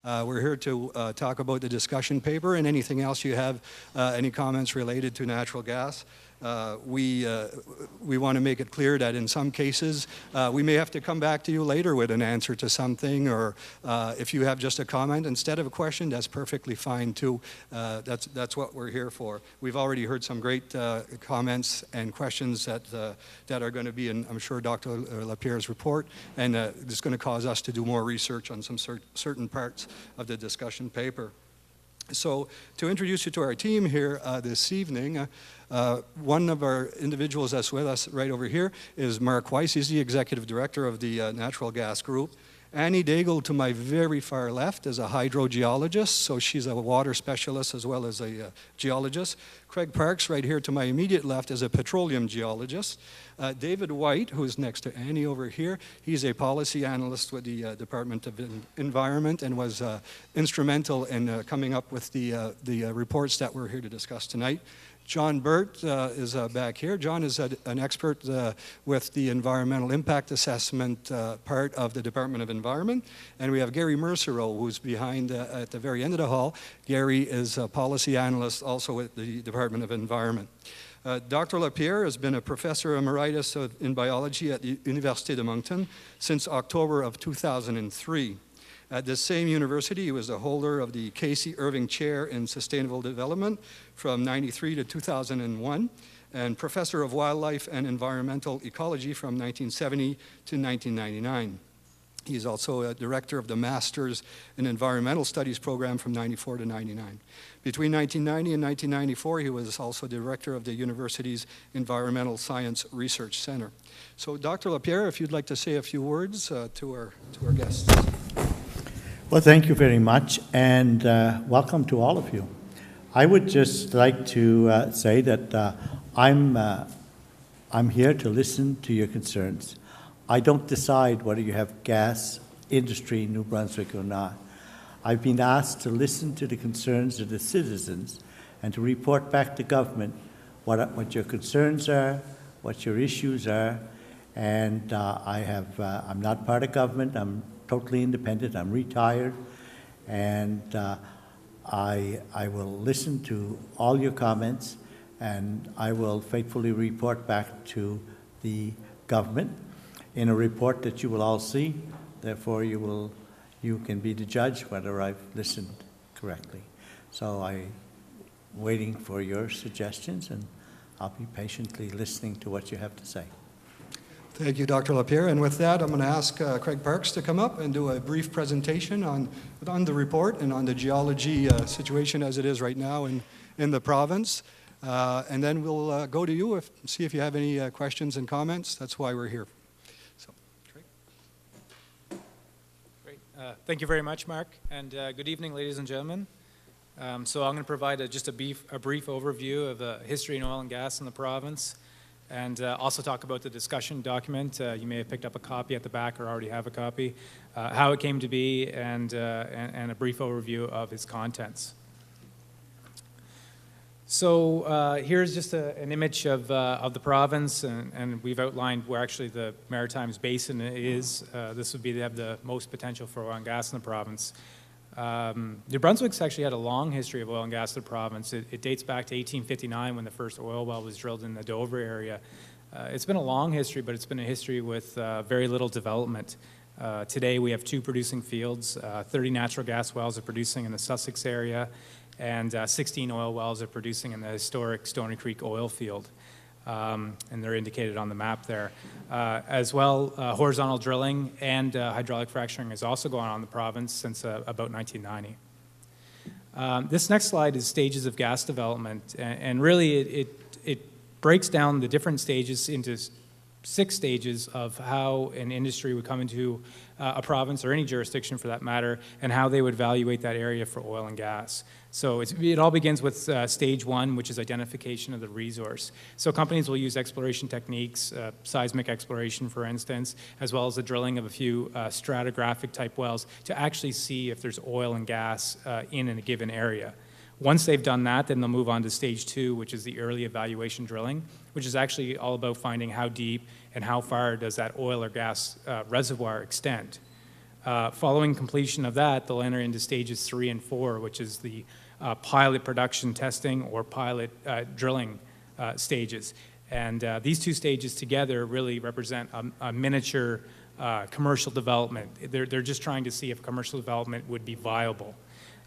We're here to talk about the discussion paper and anything else you have, any comments related to natural gas. We want to make it clear that in some cases we may have to come back to you later with an answer to something, or if you have just a comment instead of a question, that's perfectly fine too. That's what we're here for. We've already heard some great comments and questions that are going to be in, I'm sure, Dr. Lapierre's report, and it's going to cause us to do more research on some certain parts of the discussion paper. So to introduce you to our team here this evening, one of our individuals that's with us right over here is Mark Weiss. He's the Executive Director of the Natural Gas Group. Annie Daigle, to my very far left, is a hydrogeologist, so she's a water specialist as well as a geologist. Craig Parks, right here to my immediate left, is a petroleum geologist. David White, who's next to Annie over here, he's a policy analyst with the Department of Environment and was instrumental in coming up with the reports that we're here to discuss tonight. John Burt is back here. John is an expert with the environmental impact assessment part of the Department of Environment. And we have Gary Mercereau, who's behind at the very end of the hall. Gary is a policy analyst also with the Department of Environment. Dr. Lapierre has been a professor emeritus in biology at the Université de Moncton since October of 2003. At the same university, he was the holder of the Casey Irving Chair in Sustainable Development from 1993 to 2001, and Professor of Wildlife and Environmental Ecology from 1970 to 1999. He's also a director of the Masters in Environmental Studies program from 94 to 99. Between 1990 and 1994, he was also director of the university's Environmental Science Research Center. So Dr. Lapierre, if you'd like to say a few words to our guests. Well, thank you very much, and welcome to all of you. I would just like to say that I'm here to listen to your concerns. I don't decide whether you have gas industry in New Brunswick or not. I've been asked to listen to the concerns of the citizens and to report back to government what your concerns are, what your issues are, and I'm not part of government. I'm totally independent. I'm retired, and I will listen to all your comments, and I will faithfully report back to the government in a report that you will all see. Therefore, you can be the judge whether I've listened correctly. So I'm waiting for your suggestions, and I'll be patiently listening to what you have to say. Thank you, Dr. Lapierre. And with that, I'm going to ask Craig Parks to come up and do a brief presentation on the report and on the geology situation as it is right now in the province. And then we'll go to you, see if you have any questions and comments. That's why we're here. So, Craig. Great. Thank you very much, Mark. And good evening, ladies and gentlemen. So I'm going to provide just a brief overview of the history in oil and gas in the province, and also talk about the discussion document. You may have picked up a copy at the back or already have a copy, how it came to be, and a brief overview of its contents. So here's just an image of the province, and we've outlined where actually the Maritimes Basin is. This would be the most potential for oil and gas in the province. New Brunswick's actually had a long history of oil and gas in the province. It dates back to 1859 when the first oil well was drilled in the Dover area. It's been a long history, but it's been a history with very little development. Today we have 2 producing fields. 30 natural gas wells are producing in the Sussex area, and 16 oil wells are producing in the historic Stony Creek oil field. And they're indicated on the map there. As well, horizontal drilling and hydraulic fracturing has also gone on in the province since about 1990. This next slide is stages of gas development, and really it breaks down the different stages into 6 stages of how an industry would come into a province or any jurisdiction for that matter, and how they would evaluate that area for oil and gas. So it all begins with stage 1, which is identification of the resource. So companies will use exploration techniques, seismic exploration, for instance, as well as the drilling of a few stratigraphic type wells to actually see if there's oil and gas in a given area. Once they've done that, then they'll move on to stage 2, which is the early evaluation drilling, which is actually all about finding how deep and how far does that oil or gas reservoir extend. Following completion of that, they'll enter into stages 3 and 4, which is the pilot production testing or pilot drilling stages. And these two stages together really represent a miniature commercial development. They're just trying to see if commercial development would be viable.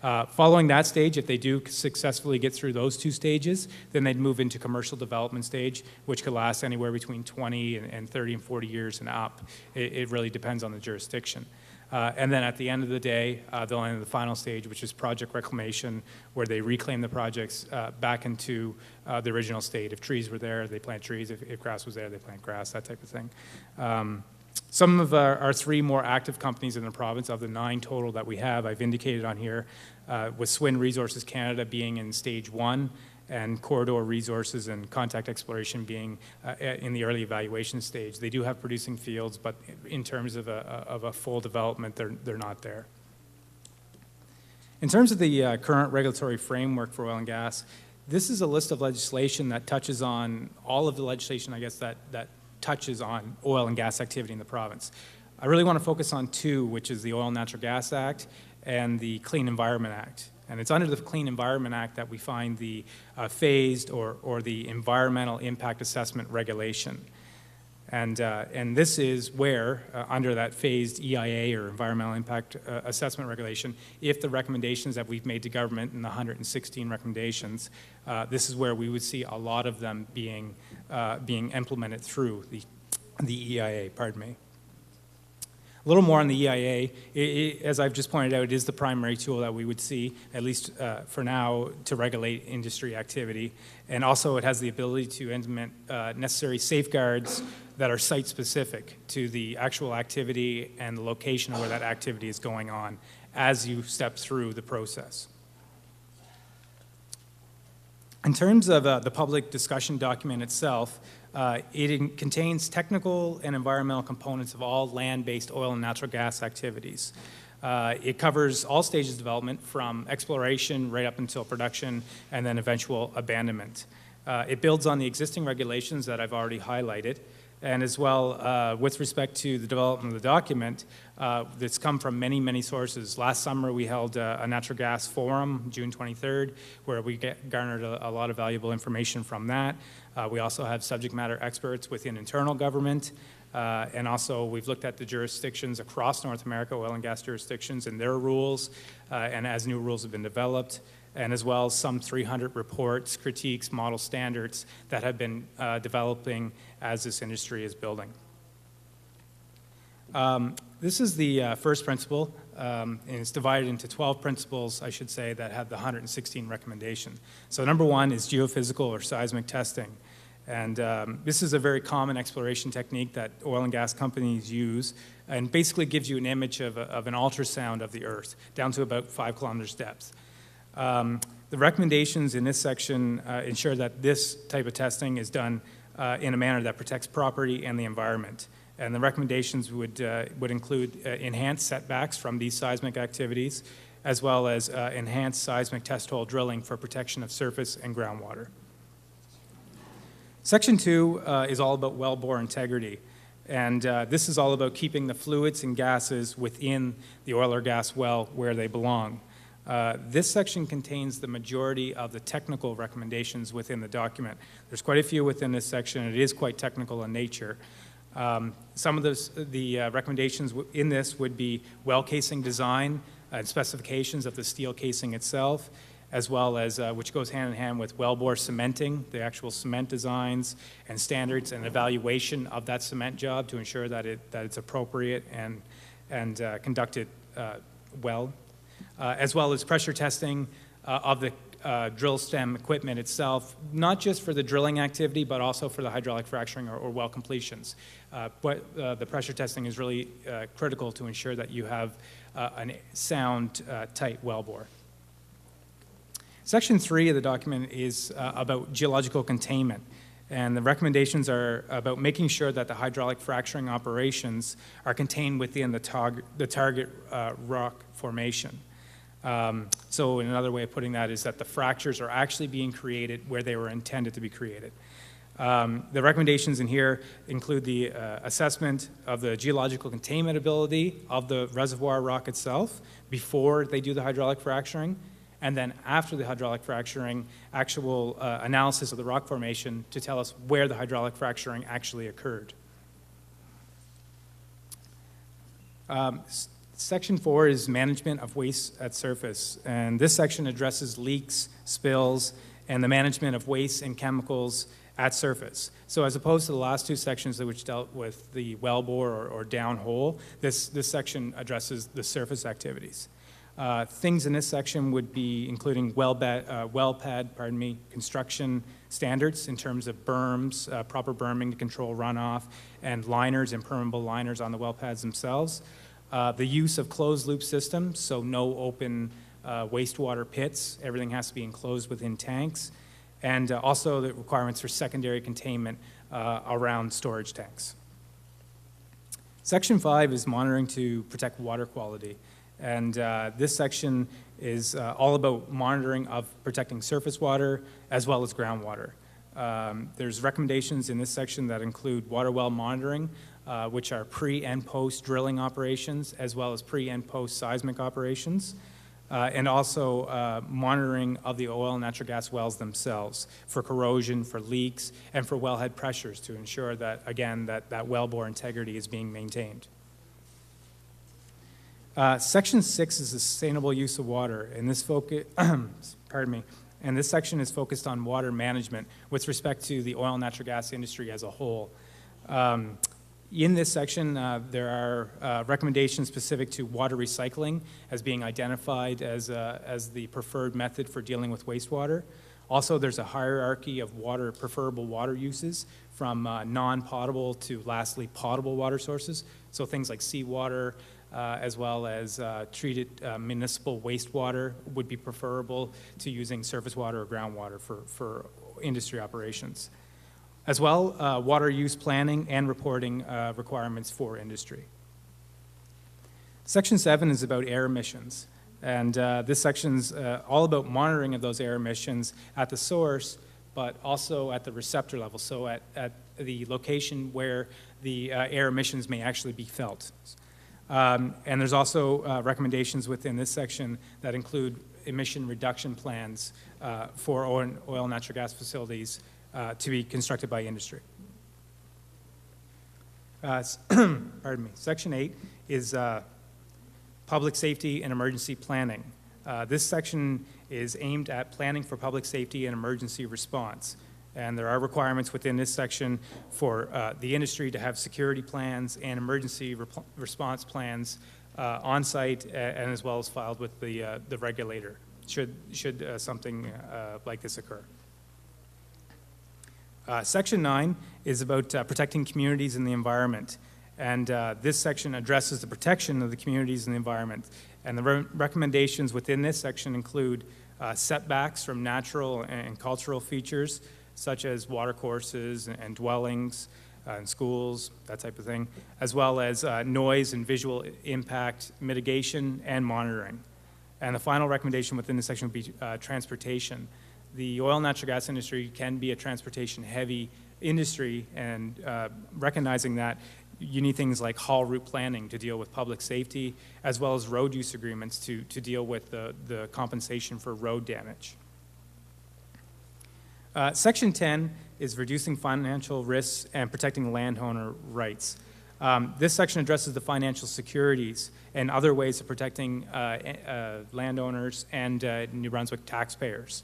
Following that stage, if they do successfully get through those two stages, then they'd move into commercial development stage, which could last anywhere between 20 and 30 and 40 years and up. It really depends on the jurisdiction. And then at the end of the day, they'll enter the final stage, which is project reclamation, where they reclaim the projects back into the original state. If trees were there, they plant trees. If grass was there, they plant grass, that type of thing. Some of our 3 more active companies in the province, of the 9 total that we have, I've indicated on here, with Swin Resources Canada being in stage 1, and Corridor Resources and Contact Exploration being in the early evaluation stage. They do have producing fields, but in terms of a full development, they're not there. In terms of the current regulatory framework for oil and gas, this is a list of legislation that touches on all of the legislation, I guess, that touches on oil and gas activity in the province. I really want to focus on 2, which is the Oil and Natural Gas Act and the Clean Environment Act. And it's under the Clean Environment Act that we find the phased or the Environmental Impact Assessment Regulation. And this is where, under that phased EIA or Environmental Impact Assessment Regulation, if the recommendations that we've made to government in the 116 recommendations, this is where we would see a lot of them being implemented through the EIA, pardon me. A little more on the EIA. As I've just pointed out, it is the primary tool that we would see, at least for now, to regulate industry activity. And also it has the ability to implement necessary safeguards that are site-specific to the actual activity and the location of where that activity is going on as you step through the process. In terms of the public discussion document itself, it contains technical and environmental components of all land-based oil and natural gas activities. It covers all stages of development, from exploration right up until production and then eventual abandonment. It builds on the existing regulations that I've already highlighted, and as well, with respect to the development of the document, that's come from many, many sources. Last summer, we held a natural gas forum, June 23rd, where we garnered a lot of valuable information from that. We also have subject matter experts within internal government, and also we've looked at the jurisdictions across North America, oil and gas jurisdictions, and their rules, and as new rules have been developed, and as well as some 300 reports, critiques, model standards that have been developing as this industry is building. This is the first principle, and it's divided into 12 principles, I should say, that have the 116 recommendation. So number 1 is geophysical or seismic testing. And this is a very common exploration technique that oil and gas companies use, and basically gives you an image of an ultrasound of the Earth, down to about 5 kilometers depth. The recommendations in this section ensure that this type of testing is done in a manner that protects property and the environment. And the recommendations would include enhanced setbacks from these seismic activities, as well as enhanced seismic test hole drilling for protection of surface and groundwater. Section 2 is all about wellbore integrity. And this is all about keeping the fluids and gases within the oil or gas well where they belong. This section contains the majority of the technical recommendations within the document. There's quite a few within this section. It is quite technical in nature. Some of the recommendations in this would be well casing design and specifications of the steel casing itself, as well as, which goes hand in hand with wellbore cementing, the actual cement designs and standards and evaluation of that cement job to ensure that it's appropriate and conducted well. As well as pressure testing of the drill stem equipment itself, not just for the drilling activity, but also for the hydraulic fracturing or well completions. But the pressure testing is really critical to ensure that you have a sound, tight wellbore. Section 3 of the document is about geological containment. And the recommendations are about making sure that the hydraulic fracturing operations are contained within the target rock formation. So another way of putting that is that the fractures are actually being created where they were intended to be created. The recommendations in here include the assessment of the geological containment ability of the reservoir rock itself before they do the hydraulic fracturing, and then after the hydraulic fracturing, actual analysis of the rock formation to tell us where the hydraulic fracturing actually occurred. Section 4 is management of waste at surface, and this section addresses leaks, spills, and the management of waste and chemicals at surface. So as opposed to the last two sections which dealt with the wellbore or downhole, this section addresses the surface activities. Things in this section would be including well pad, construction standards in terms of berms, proper berming to control runoff, and liners, impermeable liners on the well pads themselves. The use of closed loop systems, so no open wastewater pits. Everything has to be enclosed within tanks. And also the requirements for secondary containment around storage tanks. Section 5 is monitoring to protect water quality. And this section is all about monitoring of protecting surface water as well as groundwater. There's recommendations in this section that include water well monitoring, which are pre and post drilling operations, as well as pre and post seismic operations. And also monitoring of the oil and natural gas wells themselves for corrosion, for leaks, and for wellhead pressures to ensure that, again, that wellbore integrity is being maintained. Section 6 is the sustainable use of water, and this and this section is focused on water management with respect to the oil and natural gas industry as a whole. In this section, there are recommendations specific to water recycling as being identified as the preferred method for dealing with wastewater. Also, there's a hierarchy of preferable water uses from non-potable to lastly potable water sources. So things like seawater as well as treated municipal wastewater would be preferable to using surface water or groundwater for industry operations. As well, water use planning and reporting requirements for industry. Section 7 is about air emissions. And this section's all about monitoring of those air emissions at the source, but also at the receptor level, so at the location where the air emissions may actually be felt. And there's also recommendations within this section that include emission reduction plans for oil and natural gas facilities to be constructed by industry. Pardon me. Section 8 is public safety and emergency planning. This section is aimed at planning for public safety and emergency response. And there are requirements within this section for the industry to have security plans and emergency response plans on site and as well as filed with the regulator should something like this occur. Section 9 is about protecting communities and the environment. And this section addresses the protection of the communities and the environment. And the recommendations within this section include setbacks from natural and cultural features, such as watercourses and dwellings and schools, that type of thing, as well as noise and visual impact mitigation and monitoring. And the final recommendation within this section would be transportation. The oil and natural gas industry can be a transportation-heavy industry, and recognizing that, you need things like haul route planning to deal with public safety, as well as road use agreements to deal with the compensation for road damage. Section 10 is reducing financial risks and protecting landowner rights. This section addresses the financial securities and other ways of protecting landowners and New Brunswick taxpayers.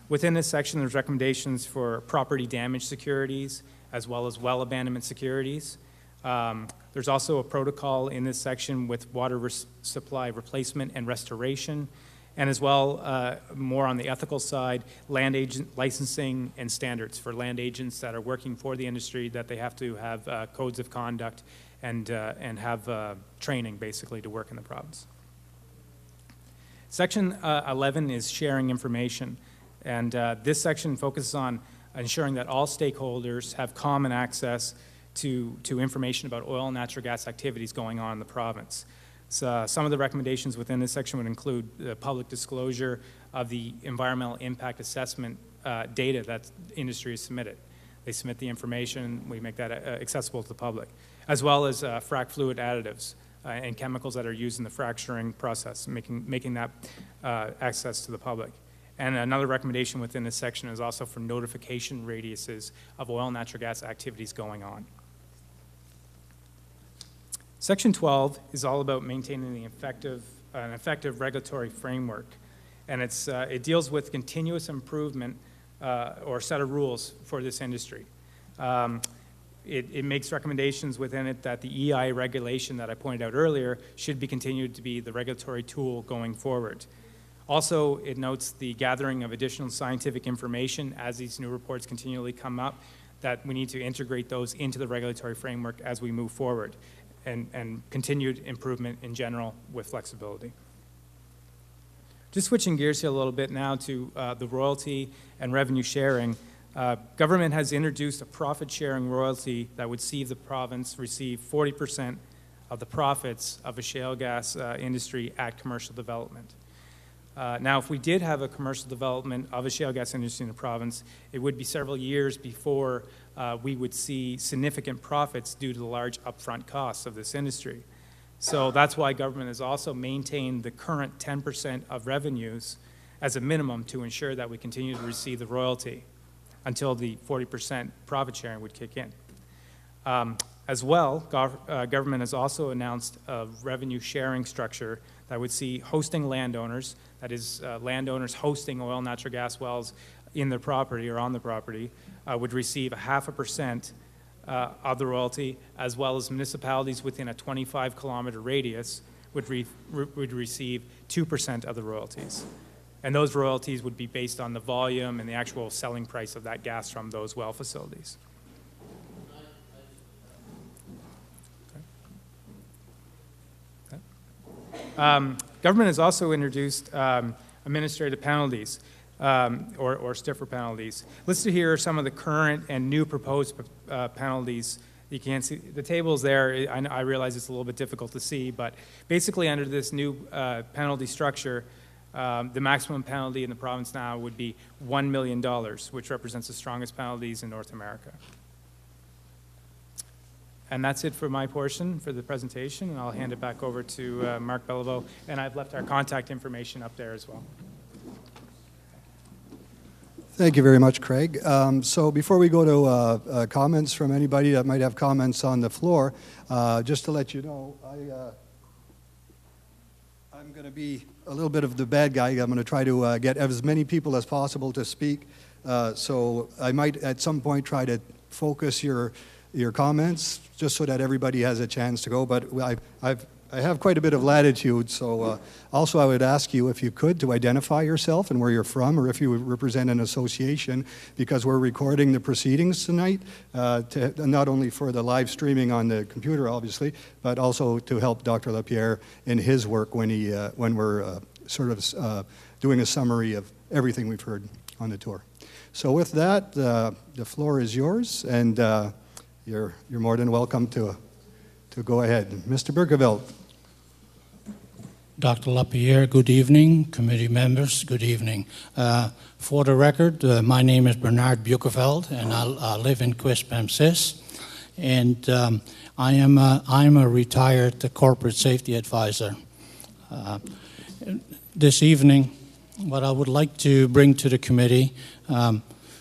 Within this section, there's recommendations for property damage securities as well as well abandonment securities. There's also a protocol in this section with water supply replacement and restoration, and as well, more on the ethical side, land agent licensing and standards for land agents that are working for the industry, that they have to have codes of conduct and have training basically to work in the province. Section 11 is sharing information, and this section focuses on ensuring that all stakeholders have common access to information about oil and natural gas activities going on in the province. So, some of the recommendations within this section would include the public disclosure of the environmental impact assessment data that industry is submitted. They submit the information, we make that accessible to the public, as well as frac fluid additives and chemicals that are used in the fracturing process, making that access to the public. And another recommendation within this section is also for notification radiuses of oil and natural gas activities going on. Section 12 is all about maintaining an effective regulatory framework, and it deals with continuous improvement or set of rules for this industry. It makes recommendations within it that the EI regulation that I pointed out earlier should be continued to be the regulatory tool going forward. Also, it notes the gathering of additional scientific information as these new reports continually come up, that we need to integrate those into the regulatory framework as we move forward, and continued improvement in general with flexibility. Just switching gears here a little bit now to the royalty and revenue sharing. Government has introduced a profit-sharing royalty that would see the province receive 40% of the profits of a shale gas industry at commercial development. Now, if we did have a commercial development of a shale gas industry in the province, it would be several years before we would see significant profits due to the large upfront costs of this industry. So that's why government has also maintained the current 10% of revenues as a minimum to ensure that we continue to receive the royalty until the 40% profit sharing would kick in. As well, government has also announced a revenue sharing structure that would see hosting landowners, that is landowners hosting oil and natural gas wells in their property or on the property, would receive 0.5% of the royalty, as well as municipalities within a 25-kilometer radius would receive 2% of the royalties. And those royalties would be based on the volume and the actual selling price of that gas from those well facilities. Government has also introduced administrative penalties or stiffer penalties. Listed here are some of the current and new proposed penalties. You can't see the tables there. I realize it's a little bit difficult to see, but basically under this new penalty structure, the maximum penalty in the province now would be $1 million, which represents the strongest penalties in North America. And that's it for my portion for the presentation, and I'll hand it back over to Mark Beliveau, and I've left our contact information up there as well. Thank you very much, Craig. So before we go to comments from anybody that might have comments on the floor, just to let you know, I'm going to be a little bit of the bad guy. I'm going to try to get as many people as possible to speak. So I might at some point try to focus your comments just so that everybody has a chance to go. But I have quite a bit of latitude, so also I would ask you if you could to identify yourself and where you're from, or if you represent an association, because we're recording the proceedings tonight, not only for the live streaming on the computer, obviously, but also to help Dr. Lapierre in his work when we're sort of doing a summary of everything we've heard on the tour. So with that, the floor is yours, and you're more than welcome to go ahead. Mr. Bergeveld. Dr. Lapierre, good evening. Committee members, good evening. For the record, my name is Bernard Bukeveld, and I live in Quispamsis. And I'm a retired corporate safety advisor. This evening, what I would like to bring to the committee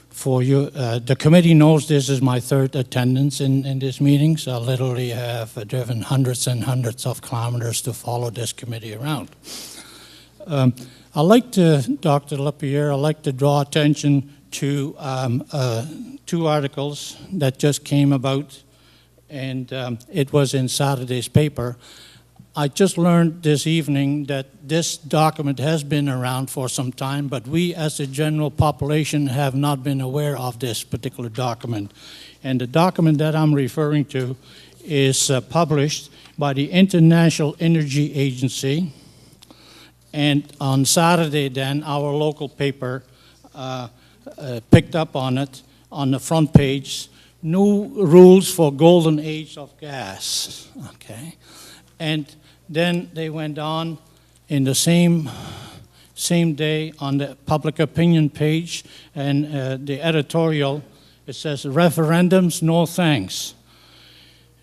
for you, the committee knows this is my third attendance in this meeting, so I literally have driven hundreds and hundreds of kilometers to follow this committee around. I'd like to, Dr. Lapierre, I'd like to draw attention to 2 articles that just came about, and it was in Saturday's paper. I just learned this evening that this document has been around for some time, but we as a general population have not been aware of this particular document. And the document that I'm referring to is published by the International Energy Agency. And on Saturday then, our local paper picked up on it on the front page, New Rules for Golden Age of Gas. Okay. And then they went on in the same same day on the public opinion page, and the editorial, it says, referendums, no thanks.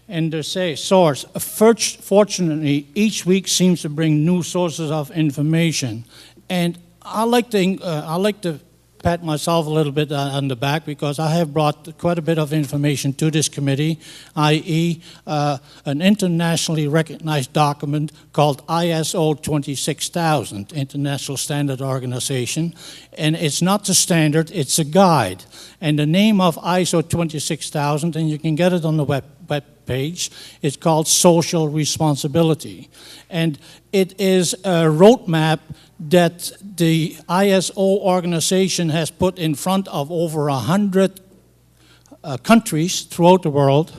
And they say, source, fortunately, each week seems to bring new sources of information. And I like to pat myself a little bit on the back because I have brought quite a bit of information to this committee, i.e. An internationally recognized document called ISO 26000, International Standard Organization. And it's not the standard, it's a guide. And the name of ISO 26000, and you can get it on the web page, is called Social Responsibility. And it is a roadmap that the ISO organization has put in front of over 100 countries throughout the world.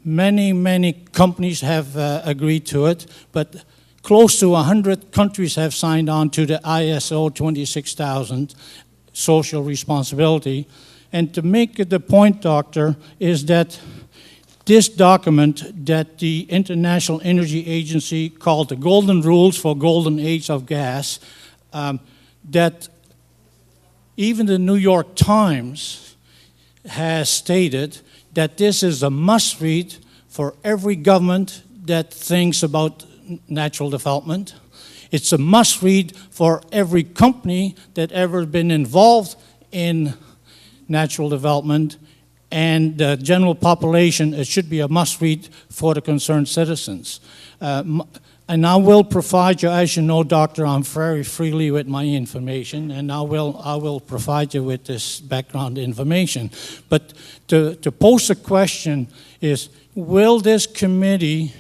Many companies have agreed to it, but close to 100 countries have signed on to the ISO 26000 social responsibility. And to make the point, Doctor, is that this document that the International Energy Agency called the Golden Rules for Golden Age of Gas, that even the New York Times has stated that this is a must-read for every government that thinks about natural development. It's a must-read for every company that ever been involved in natural development, and the general population. It should be a must-read for the concerned citizens. And I will provide you, as you know, Doctor, I'm very freely with my information, and I will provide you with this background information. But to pose a question is, will this committee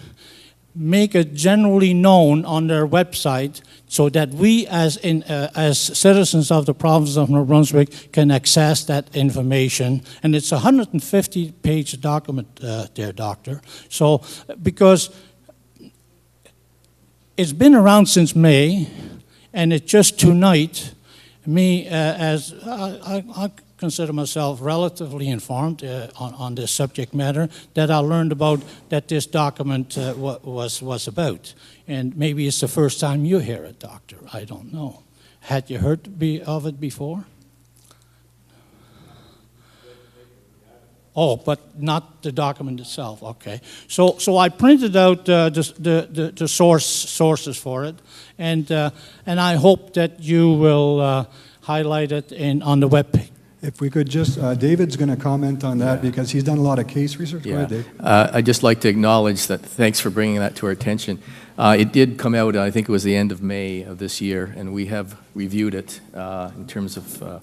make it generally known on their website so that we as citizens of the province of Nouveau-Brunswick can access that information? And it's a 150-page document there, Doctor. So, because it's been around since May, and it's just tonight, me as I consider myself relatively informed on this subject matter, that I learned about that this document was about. And maybe it's the first time you hear it, Doctor. I don't know. Had you heard of it before? Oh, but not the document itself. Okay. So I printed out the sources for it, and I hope that you will highlight it on the webpage. If we could just, David's going to comment on that because he's done a lot of case research. Yeah. Go ahead, Dave. I'd just like to acknowledge that, thanks for bringing that to our attention. It did come out, I think it was the end of May of this year, and we have reviewed it in terms of,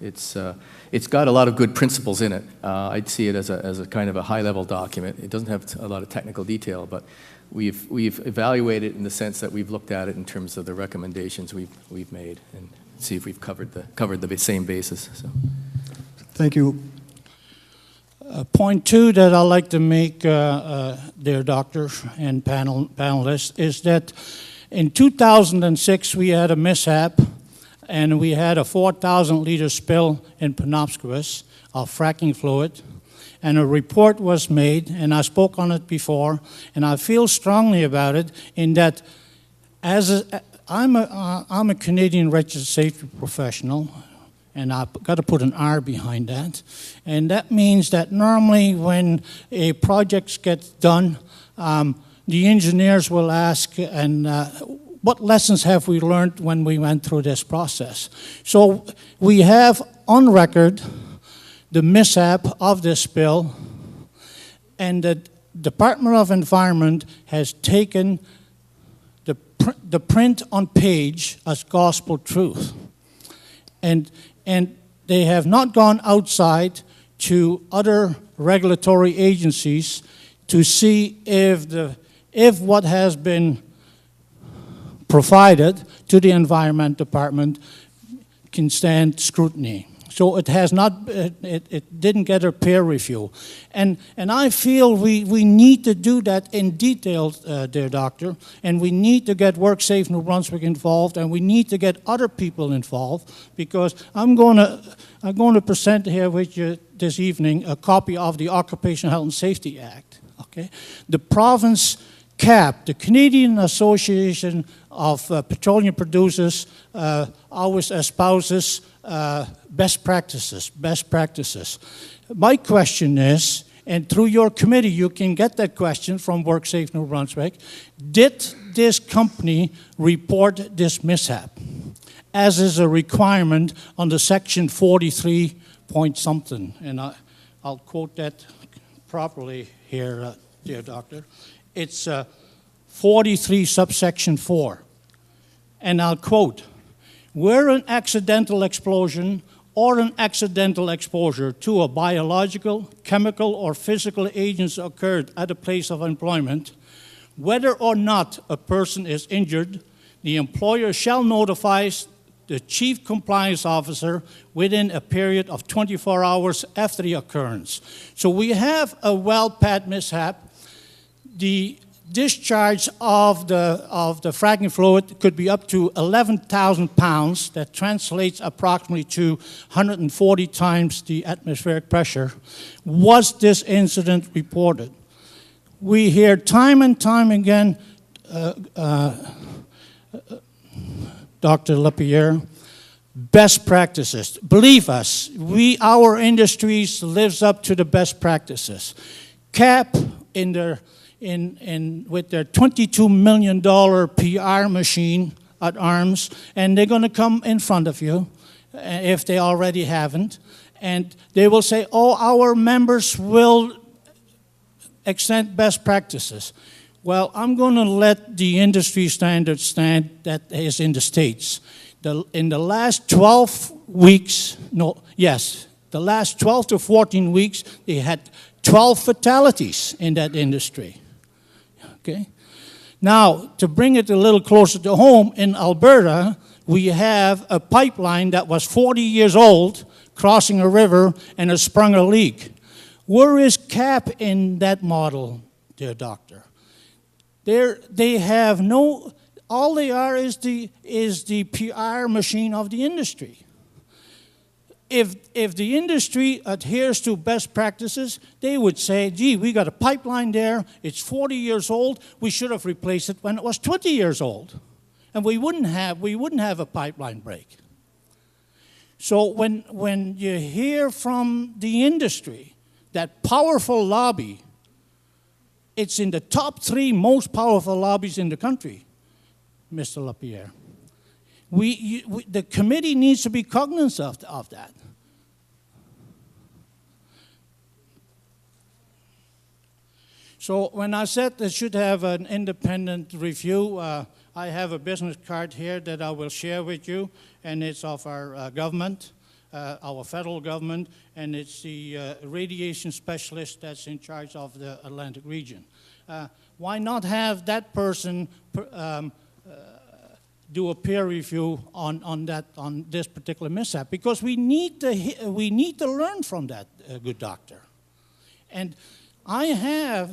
it's got a lot of good principles in it. I'd see it as a kind of a high-level document. It doesn't have a lot of technical detail, but we've evaluated it in the sense that we've looked at it in terms of the recommendations we've made, and see if we've covered the same basis. So. Thank you. Point two that I'd like to make, dear doctor and panelists, is that in 2006 we had a mishap, and we had a 4,000-liter spill in Penobscot of fracking fluid, and a report was made, and I spoke on it before, and I feel strongly about it in that I'm a Canadian registered safety professional, and I've got to put an R behind that. And that means that normally when a project gets done, the engineers will ask, and what lessons have we learned when we went through this process? So we have on record the mishap of this spill, and the Department of Environment has taken the print on page as gospel truth. And they have not gone outside to other regulatory agencies to see if what has been provided to the Environment Department can stand scrutiny. So it has not, it didn't get a peer review. And I feel we need to do that in detail, dear doctor, and we need to get WorkSafe New Brunswick involved, and we need to get other people involved, because I'm going to present here with you this evening a copy of the Occupational Health and Safety Act. Okay? The province CAP, the Canadian Association petroleum producers always espouses best practices. My question is, and through your committee you can get that question from WorkSafe New Brunswick, did this company report this mishap, as is a requirement under section 43 point something? And I'll quote that properly here, dear doctor. It's 43 subsection 4. And I'll quote, where an accidental explosion or an accidental exposure to a biological, chemical, or physical agents occurred at a place of employment, whether or not a person is injured, the employer shall notify the Chief Compliance Officer within a period of 24 hours after the occurrence. So we have a well pad mishap. The discharge of the fracking fluid could be up to 11,000 pounds. That translates approximately to 140 times the atmospheric pressure. Was this incident reported? We hear time and time again, Dr. Lapierre, best practices. Believe us, our industries lives up to the best practices. CAP with their $22 million PR machine at arms, and they're going to come in front of you if they already haven't, and they will say, oh, our members will extend best practices. Well, I'm going to let the industry standard stand that is in the States. In the last 12 weeks, the last 12 to 14 weeks, they had 12 fatalities in that industry. Okay? Now, to bring it a little closer to home, in Alberta, we have a pipeline that was 40 years old, crossing a river, and has sprung a leak. Where is CAP in that model, dear doctor? They have no, all they are is the PR machine of the industry. If the industry adheres to best practices, they would say, gee, we got a pipeline there, it's 40 years old, we should have replaced it when it was 20 years old. And we wouldn't have a pipeline break. So when you hear from the industry, that powerful lobby, it's in the top 3 most powerful lobbies in the country, Mr. Lapierre. The committee needs to be cognizant of that. So when I said they should have an independent review, I have a business card here that I will share with you, and it's of our government, our federal government, and it's the radiation specialist that's in charge of the Atlantic region. Why not have that person do a peer review on this particular mishap? Because we need to learn from that, good doctor. And there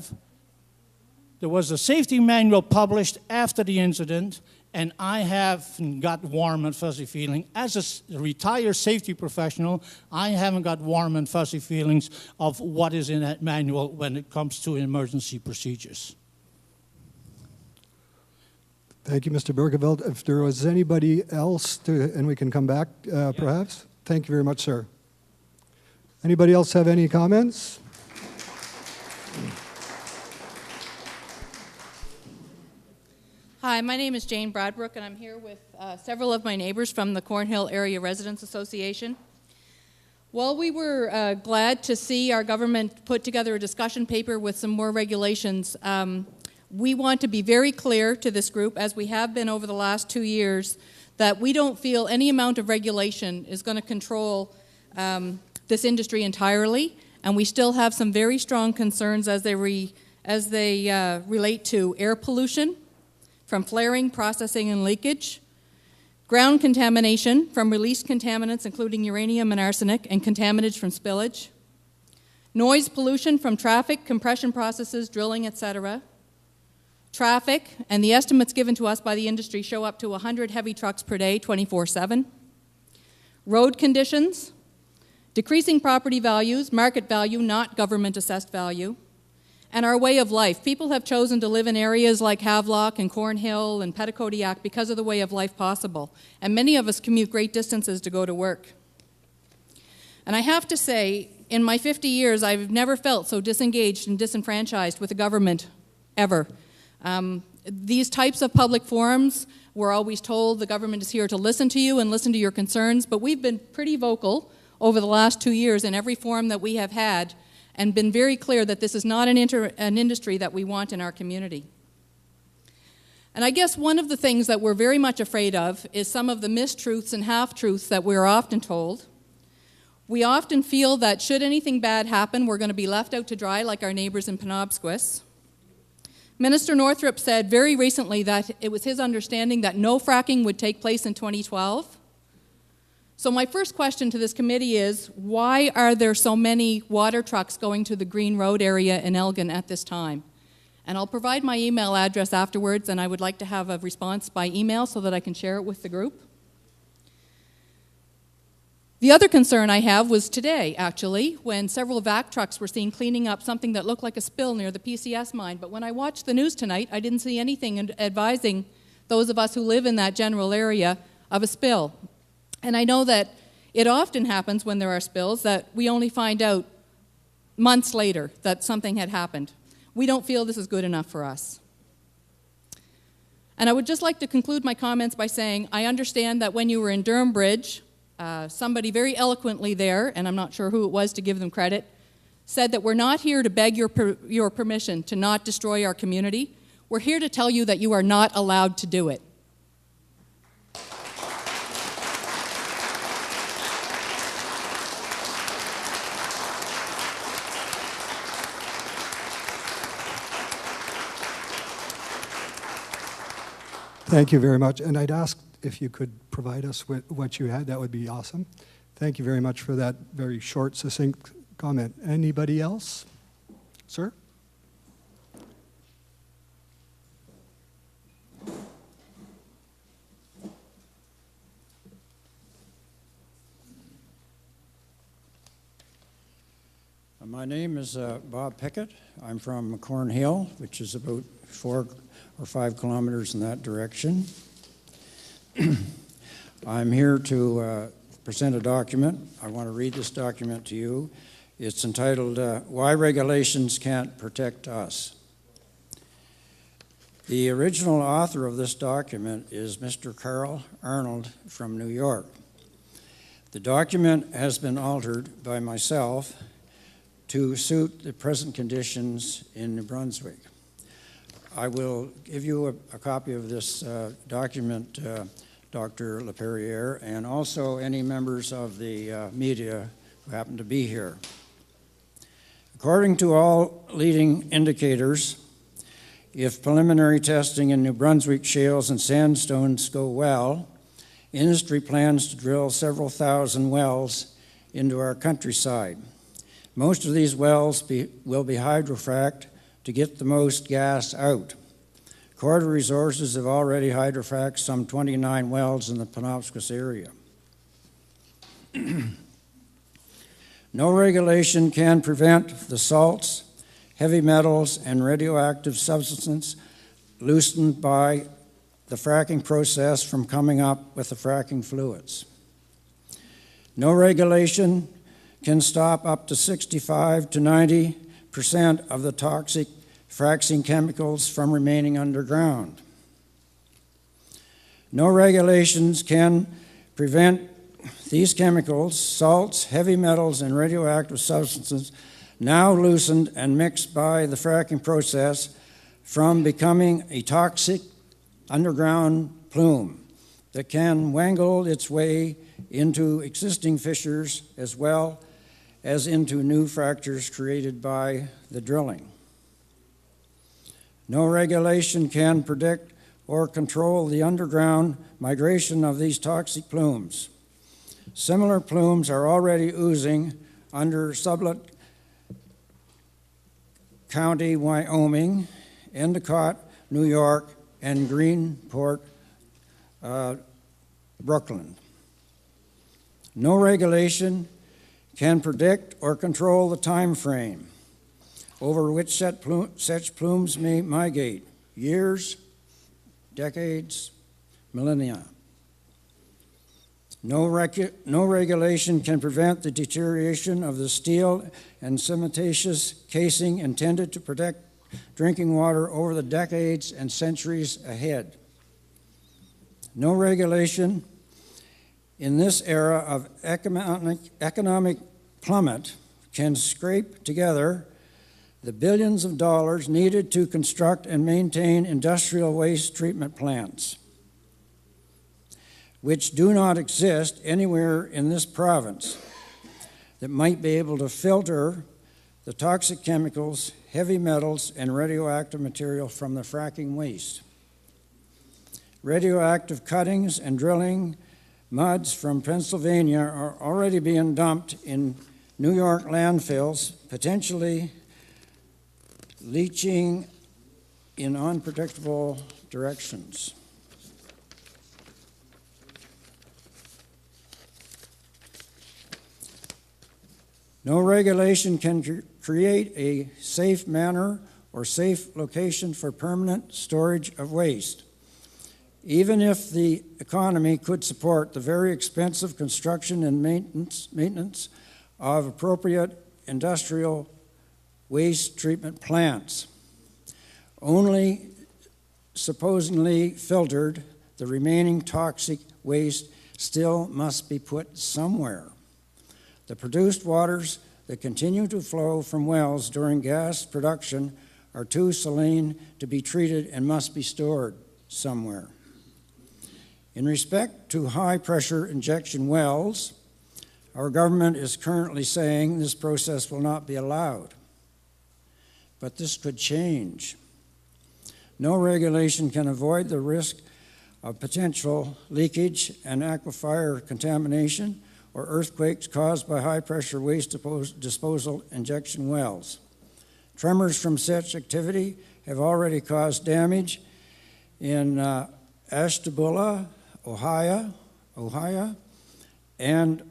was a safety manual published after the incident, and I haven't got warm and fuzzy feeling. As a retired safety professional, I haven't got warm and fuzzy feelings of what is in that manual when it comes to emergency procedures. Thank you, Mr. Bergeveld. If there was anybody else, and we can come back, perhaps. Thank you very much, sir. Anybody else have any comments? Hi, my name is Jane Bradbrook, and I'm here with several of my neighbors from the Cornhill Area Residents Association. While we were glad to see our government put together a discussion paper with some more regulations, we want to be very clear to this group, as we have been over the last 2 years, that we don't feel any amount of regulation is going to control this industry entirely, and we still have some very strong concerns as they relate to air pollution from flaring, processing, and leakage, ground contamination from released contaminants, including uranium and arsenic, and contaminants from spillage, noise pollution from traffic, compression processes, drilling, etc., traffic, and the estimates given to us by the industry show up to 100 heavy trucks per day, 24/7, road conditions, decreasing property values, market value, not government-assessed value, and our way of life. People have chosen to live in areas like Havelock and Cornhill and Petitcodiac because of the way of life possible, and many of us commute great distances to go to work. And I have to say, in my 50 years, I've never felt so disengaged and disenfranchised with the government, ever. These types of public forums, we're always told the government is here to listen to you and listen to your concerns, but we've been pretty vocal over the last 2 years in every forum that we have had, and been very clear that this is not an industry that we want in our community. And I guess one of the things that we're very much afraid of is some of the mistruths and half-truths that we're often told. We often feel that should anything bad happen, we're going to be left out to dry like our neighbors in Penobscot. Minister Northrup said very recently that it was his understanding that no fracking would take place in 2012. So my first question to this committee is, why are there so many water trucks going to the Green Road area in Elgin at this time? And I'll provide my email address afterwards, and I would like to have a response by email so that I can share it with the group. The other concern I have was today, actually, when several vac trucks were seen cleaning up something that looked like a spill near the PCS mine. But when I watched the news tonight, I didn't see anything advising those of us who live in that general area of a spill. And I know that it often happens when there are spills that we only find out months later that something had happened. We don't feel this is good enough for us. And I would just like to conclude my comments by saying I understand that when you were in Durham Bridge, somebody very eloquently there, and I'm not sure who it was to give them credit, said that we're not here to beg your permission to not destroy our community. We're here to tell you that you are not allowed to do it. Thank you very much. And I'd ask if you could provide us with what you had. That would be awesome. Thank you very much for that very short, succinct comment. Anybody else? Sir? My name is Bob Pickett. I'm from Cornhill, which is about 4 or 5 kilometers in that direction. I'm here to present a document. I want to read this document to you. It's entitled, Why Regulations Can't Protect Us. The original author of this document is Mr. Carl Arnold from New York. The document has been altered by myself to suit the present conditions in New Brunswick. I will give you a copy of this document, Dr. LaPerriere, and also any members of the media who happen to be here. According to all leading indicators, if preliminary testing in New Brunswick shales and sandstones go well, industry plans to drill several thousand wells into our countryside. Most of these wells will be hydrofrac'd to get the most gas out. Corridor Resources have already hydrofrac'd some 29 wells in the Penobscot area. No regulation can prevent the salts, heavy metals, and radioactive substances loosened by the fracking process from coming up with the fracking fluids. No regulation can stop up to 65 to 90% of the toxic fracking chemicals from remaining underground. No regulations can prevent these chemicals, salts, heavy metals, and radioactive substances now loosened and mixed by the fracking process from becoming a toxic underground plume that can wangle its way into existing fissures as well as into new fractures created by the drilling. No regulation can predict or control the underground migration of these toxic plumes. Similar plumes are already oozing under Sublette County, Wyoming, Endicott, New York, and Greenport, Brooklyn. No regulation can predict or control the time frame over which such plumes may migrate, years, decades, millennia. No regulation can prevent the deterioration of the steel and cementitious casing intended to protect drinking water over the decades and centuries ahead. No regulation in this era of economic plummet can scrape together the billions of dollars needed to construct and maintain industrial waste treatment plants, which do not exist anywhere in this province, that might be able to filter the toxic chemicals, heavy metals, and radioactive material from the fracking waste. Radioactive cuttings and drilling muds from Pennsylvania are already being dumped in New York landfills, potentially leaching in unpredictable directions. No regulation can create a safe manner or safe location for permanent storage of waste. Even if the economy could support the very expensive construction and maintenance of appropriate industrial waste treatment plants, only supposedly filtered, the remaining toxic waste still must be put somewhere. The produced waters that continue to flow from wells during gas production are too saline to be treated and must be stored somewhere. In respect to high-pressure injection wells, our government is currently saying this process will not be allowed. But this could change. No regulation can avoid the risk of potential leakage and aquifer contamination or earthquakes caused by high-pressure waste disposal injection wells. Tremors from such activity have already caused damage in Ashtabula, Ohio, and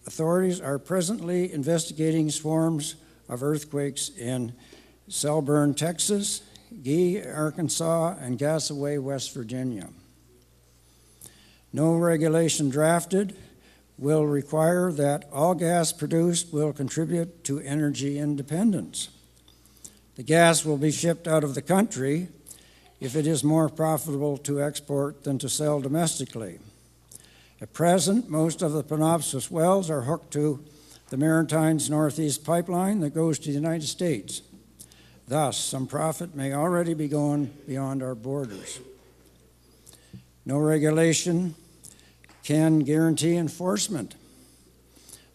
authorities are presently investigating swarms of earthquakes in Selburne, Texas, Gee, Arkansas, and Gassaway, West Virginia. No regulation drafted will require that all gas produced will contribute to energy independence. The gas will be shipped out of the country if it is more profitable to export than to sell domestically. At present, most of the Penobscot wells are hooked to the Maritimes Northeast Pipeline that goes to the United States. Thus, some profit may already be going beyond our borders. No regulation can guarantee enforcement.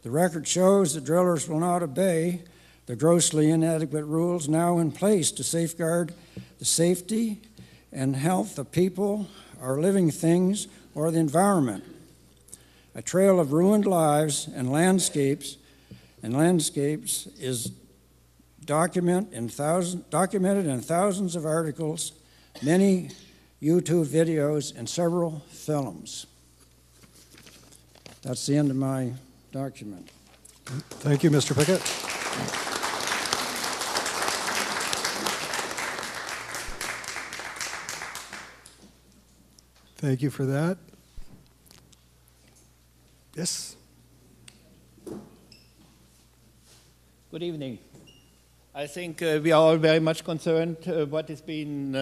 The record shows that drillers will not obey the grossly inadequate rules now in place to safeguard the safety and health of people, our living things, or the environment. A trail of ruined lives and landscapes is documented in thousands of articles, many YouTube videos, and several films. That's the end of my document. Thank you, Mr. Pickett. Thank you for that. Yes? Good evening. I think we are all very much concerned what has been,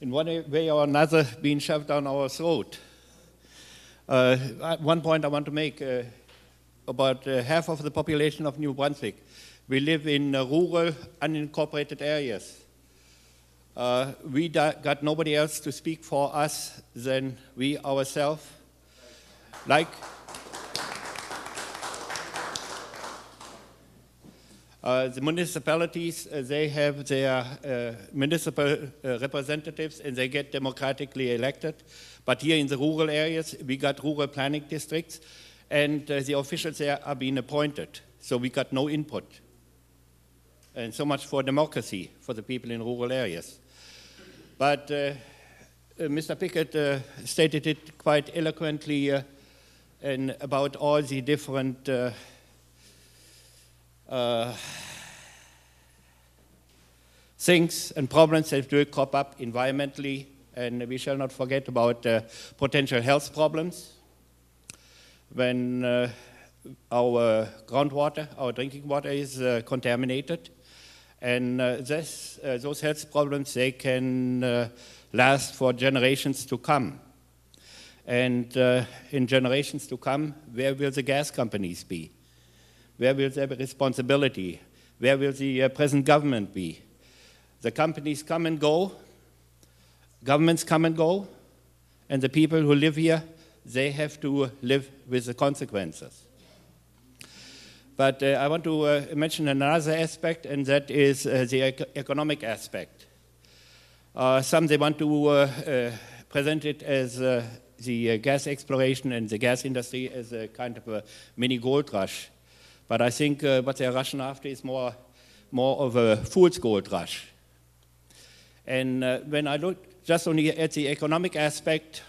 in one way or another, being shoved down our throat. One point I want to make, about half of the population of New Brunswick, we live in rural, unincorporated areas. We got nobody else to speak for us than we ourselves. Like the municipalities, they have their municipal representatives and they get democratically elected. But here in the rural areas, we got rural planning districts and the officials there are being appointed. So we got no input. And so much for democracy for the people in rural areas. But Mr. Pickett stated it quite eloquently and about all the different things and problems that will crop up environmentally, and we shall not forget about potential health problems when our groundwater, our drinking water is contaminated. And those health problems, they can last for generations to come. And in generations to come, where will the gas companies be? Where will their responsibility? Where will the present government be? The companies come and go, governments come and go, and the people who live here, they have to live with the consequences. But I want to mention another aspect, and that is the economic aspect. Some, they want to present it as the gas exploration and the gas industry as a kind of a mini gold rush. But I think what they're rushing after is more of a fool's gold rush. And when I look just only at the economic aspect,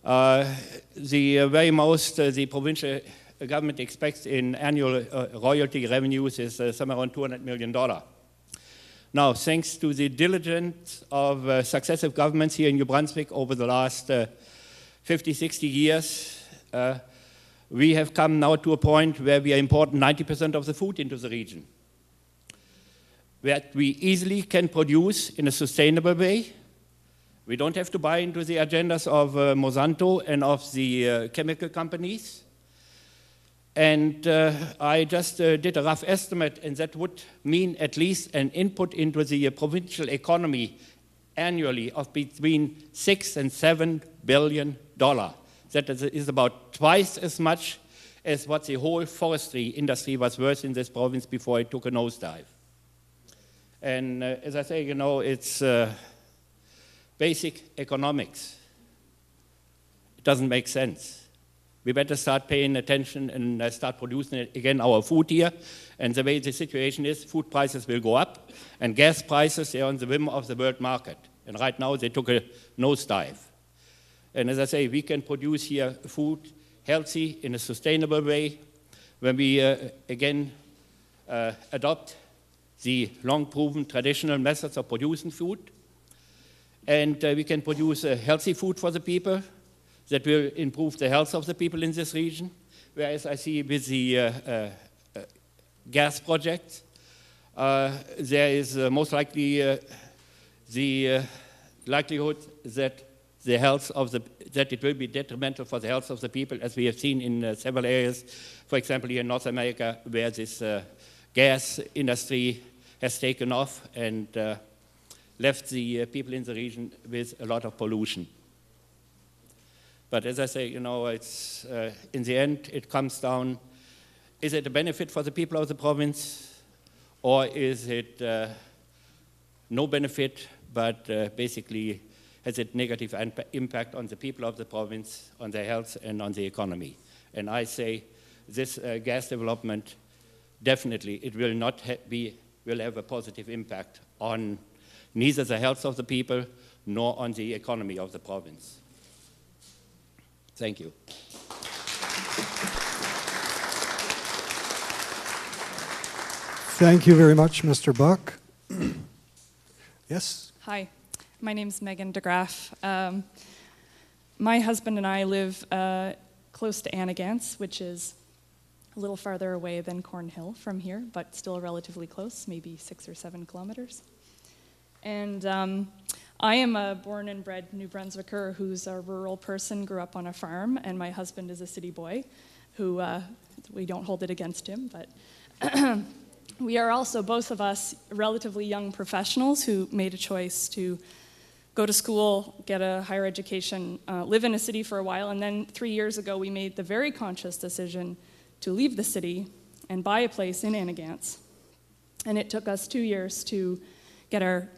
the very most the provincial government expects in annual royalty revenues is somewhere around $200 million. Now, thanks to the diligence of successive governments here in New Brunswick over the last 50, 60 years, we have come now to a point where we are importing 90% of the food into the region, that we easily can produce in a sustainable way. We don't have to buy into the agendas of Monsanto and of the chemical companies. And I just did a rough estimate, and that would mean at least an input into the provincial economy annually of between $6 and $7 billion. That is about twice as much as what the whole forestry industry was worth in this province before it took a nosedive. And as I say, you know, it's basic economics. It doesn't make sense. We better start paying attention and start producing again our food here. And the way the situation is, food prices will go up, and gas prices, they're on the whim of the world market. And right now, they took a nosedive. And as I say, we can produce here food healthy in a sustainable way when we, again, adopt the long-proven traditional methods of producing food. And we can produce healthy food for the people that will improve the health of the people in this region. Whereas I see with the gas projects, there is most likely the likelihood that the health of that it will be detrimental for the health of the people, as we have seen in several areas, for example, here in North America, where this gas industry has taken off and left the people in the region with a lot of pollution. But as I say, you know, it's in the end, it comes down, is it a benefit for the people of the province, or is it no benefit, but basically has a negative impact on the people of the province, on their health, and on the economy? And I say this gas development, definitely, it will not will have a positive impact on neither the health of the people nor on the economy of the province. Thank you. Thank you very much, Mr. Buck. Yes? Hi, my name's Megan DeGraff. My husband and I live close to Annagants, which is a little farther away than Cornhill from here, but still relatively close, maybe 6 or 7 kilometers. And I am a born and bred New Brunswicker who's a rural person, grew up on a farm, and my husband is a city boy who, we don't hold it against him, but we are also, both of us, relatively young professionals who made a choice to go to school, get a higher education, live in a city for a while, and then 3 years ago we made the very conscious decision to leave the city and buy a place in Annagants. And it took us 2 years to get our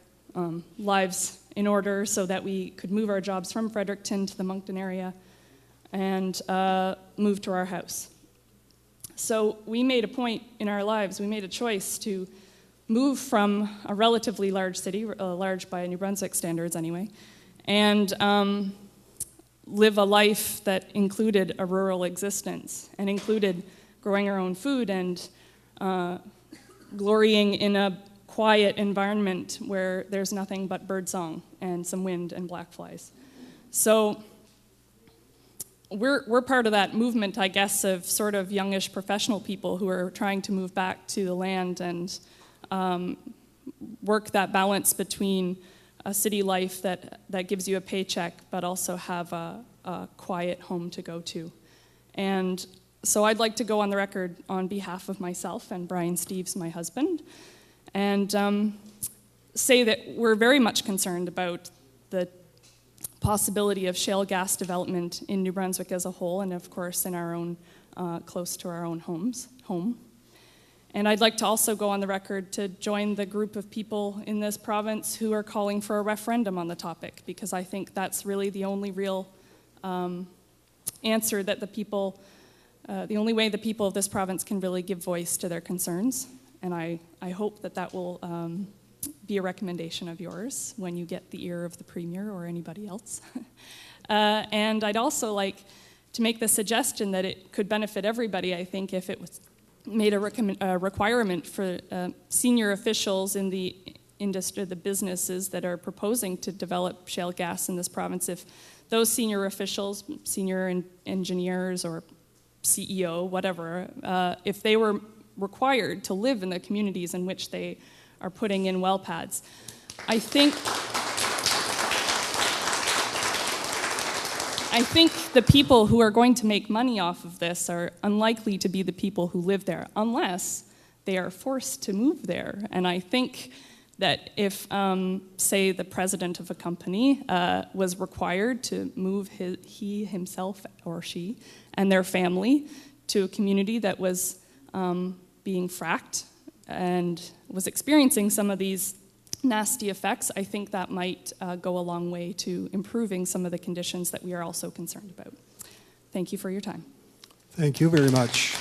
lives in order so that we could move our jobs from Fredericton to the Moncton area and move to our house. So we made a point in our lives, we made a choice to move from a relatively large city, large by New Brunswick standards anyway, and live a life that included a rural existence and included growing our own food and glorying in a quiet environment where there's nothing but birdsong and some wind and black flies. So we're part of that movement, I guess, of sort of youngish professional people who are trying to move back to the land and work that balance between a city life that gives you a paycheck, but also have a quiet home to go to. And so I'd like to go on the record on behalf of myself and Brian Steeves, my husband, and say that we're very much concerned about the possibility of shale gas development in New Brunswick as a whole, and of course in our own, close to our own home. And I'd like to also go on the record to join the group of people in this province who are calling for a referendum on the topic, because I think that's really the only real answer that the only way the people of this province can really give voice to their concerns. And I hope that will be a recommendation of yours when you get the ear of the Premier or anybody else. And I'd also like to make the suggestion that it could benefit everybody, I think, if it was made a requirement for senior officials in the industry, the businesses that are proposing to develop shale gas in this province, if those senior officials, senior engineers or CEO, whatever, if they were required to live in the communities in which they are putting in well pads. I think the people who are going to make money off of this are unlikely to be the people who live there, unless they are forced to move there. And I think that if, say, the president of a company was required to move he, himself, or she, and their family to a community that was being fracked and was experiencing some of these nasty effects, I think that might go a long way to improving some of the conditions that we are also concerned about. Thank you for your time. Thank you very much.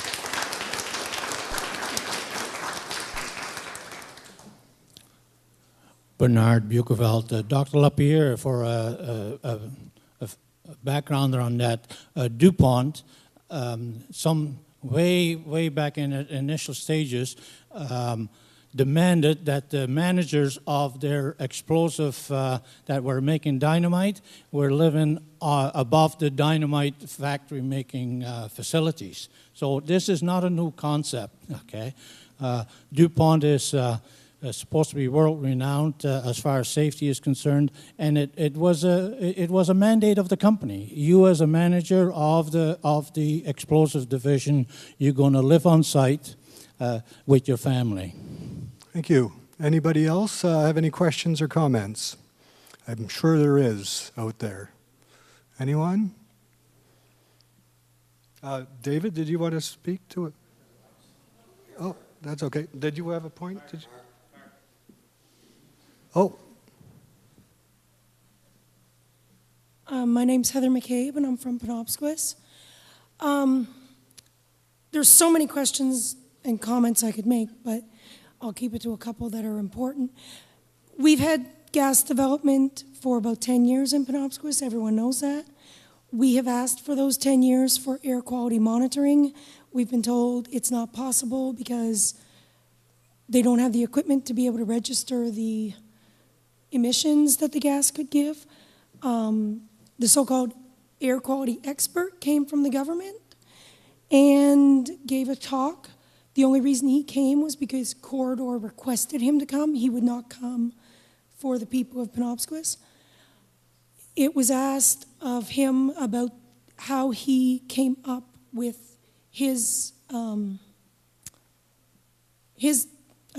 Bernard Bukenveld, Dr. Lapierre, for a backgrounder on that. DuPont, some way back in the initial stages, demanded that the managers of their explosive that were making dynamite were living above the dynamite factory making facilities. So this is not a new concept, okay? DuPont is supposed to be world-renowned as far as safety is concerned, and it was a mandate of the company. You, as a manager of the explosive division, you're going to live on site with your family. Thank you. Anybody else have any questions or comments? I'm sure there is out there. Anyone? David, did you want to speak to it? Oh, that's okay. Did you have a point? Did you? Oh. My name's Heather McCabe, and I'm from Penobscot. There's so many questions and comments I could make, but I'll keep it to a couple that are important. We've had gas development for about 10 years in Penobscot. Everyone knows that. We have asked for those 10 years for air quality monitoring. We've been told it's not possible because they don't have the equipment to be able to register the emissions that the gas could give. The so-called air quality expert came from the government and gave a talk. The only reason he came was because Corridor requested him to come. He would not come for the people of Penobscot. It was asked of him about how he came up with his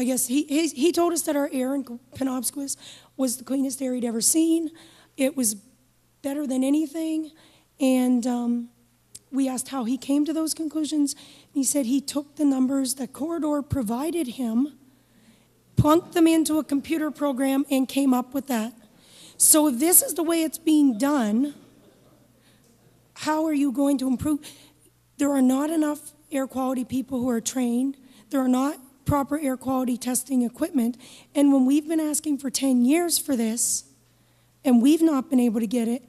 I guess he told us that our air in Penobscot was the cleanest air he'd ever seen. It was better than anything, and we asked how he came to those conclusions. He said he took the numbers that Corridor provided him, plunked them into a computer program, and came up with that. So if this is the way it's being done, how are you going to improve? There are not enough air quality people who are trained. There are not proper air quality testing equipment. And when we've been asking for 10 years for this, and we've not been able to get it,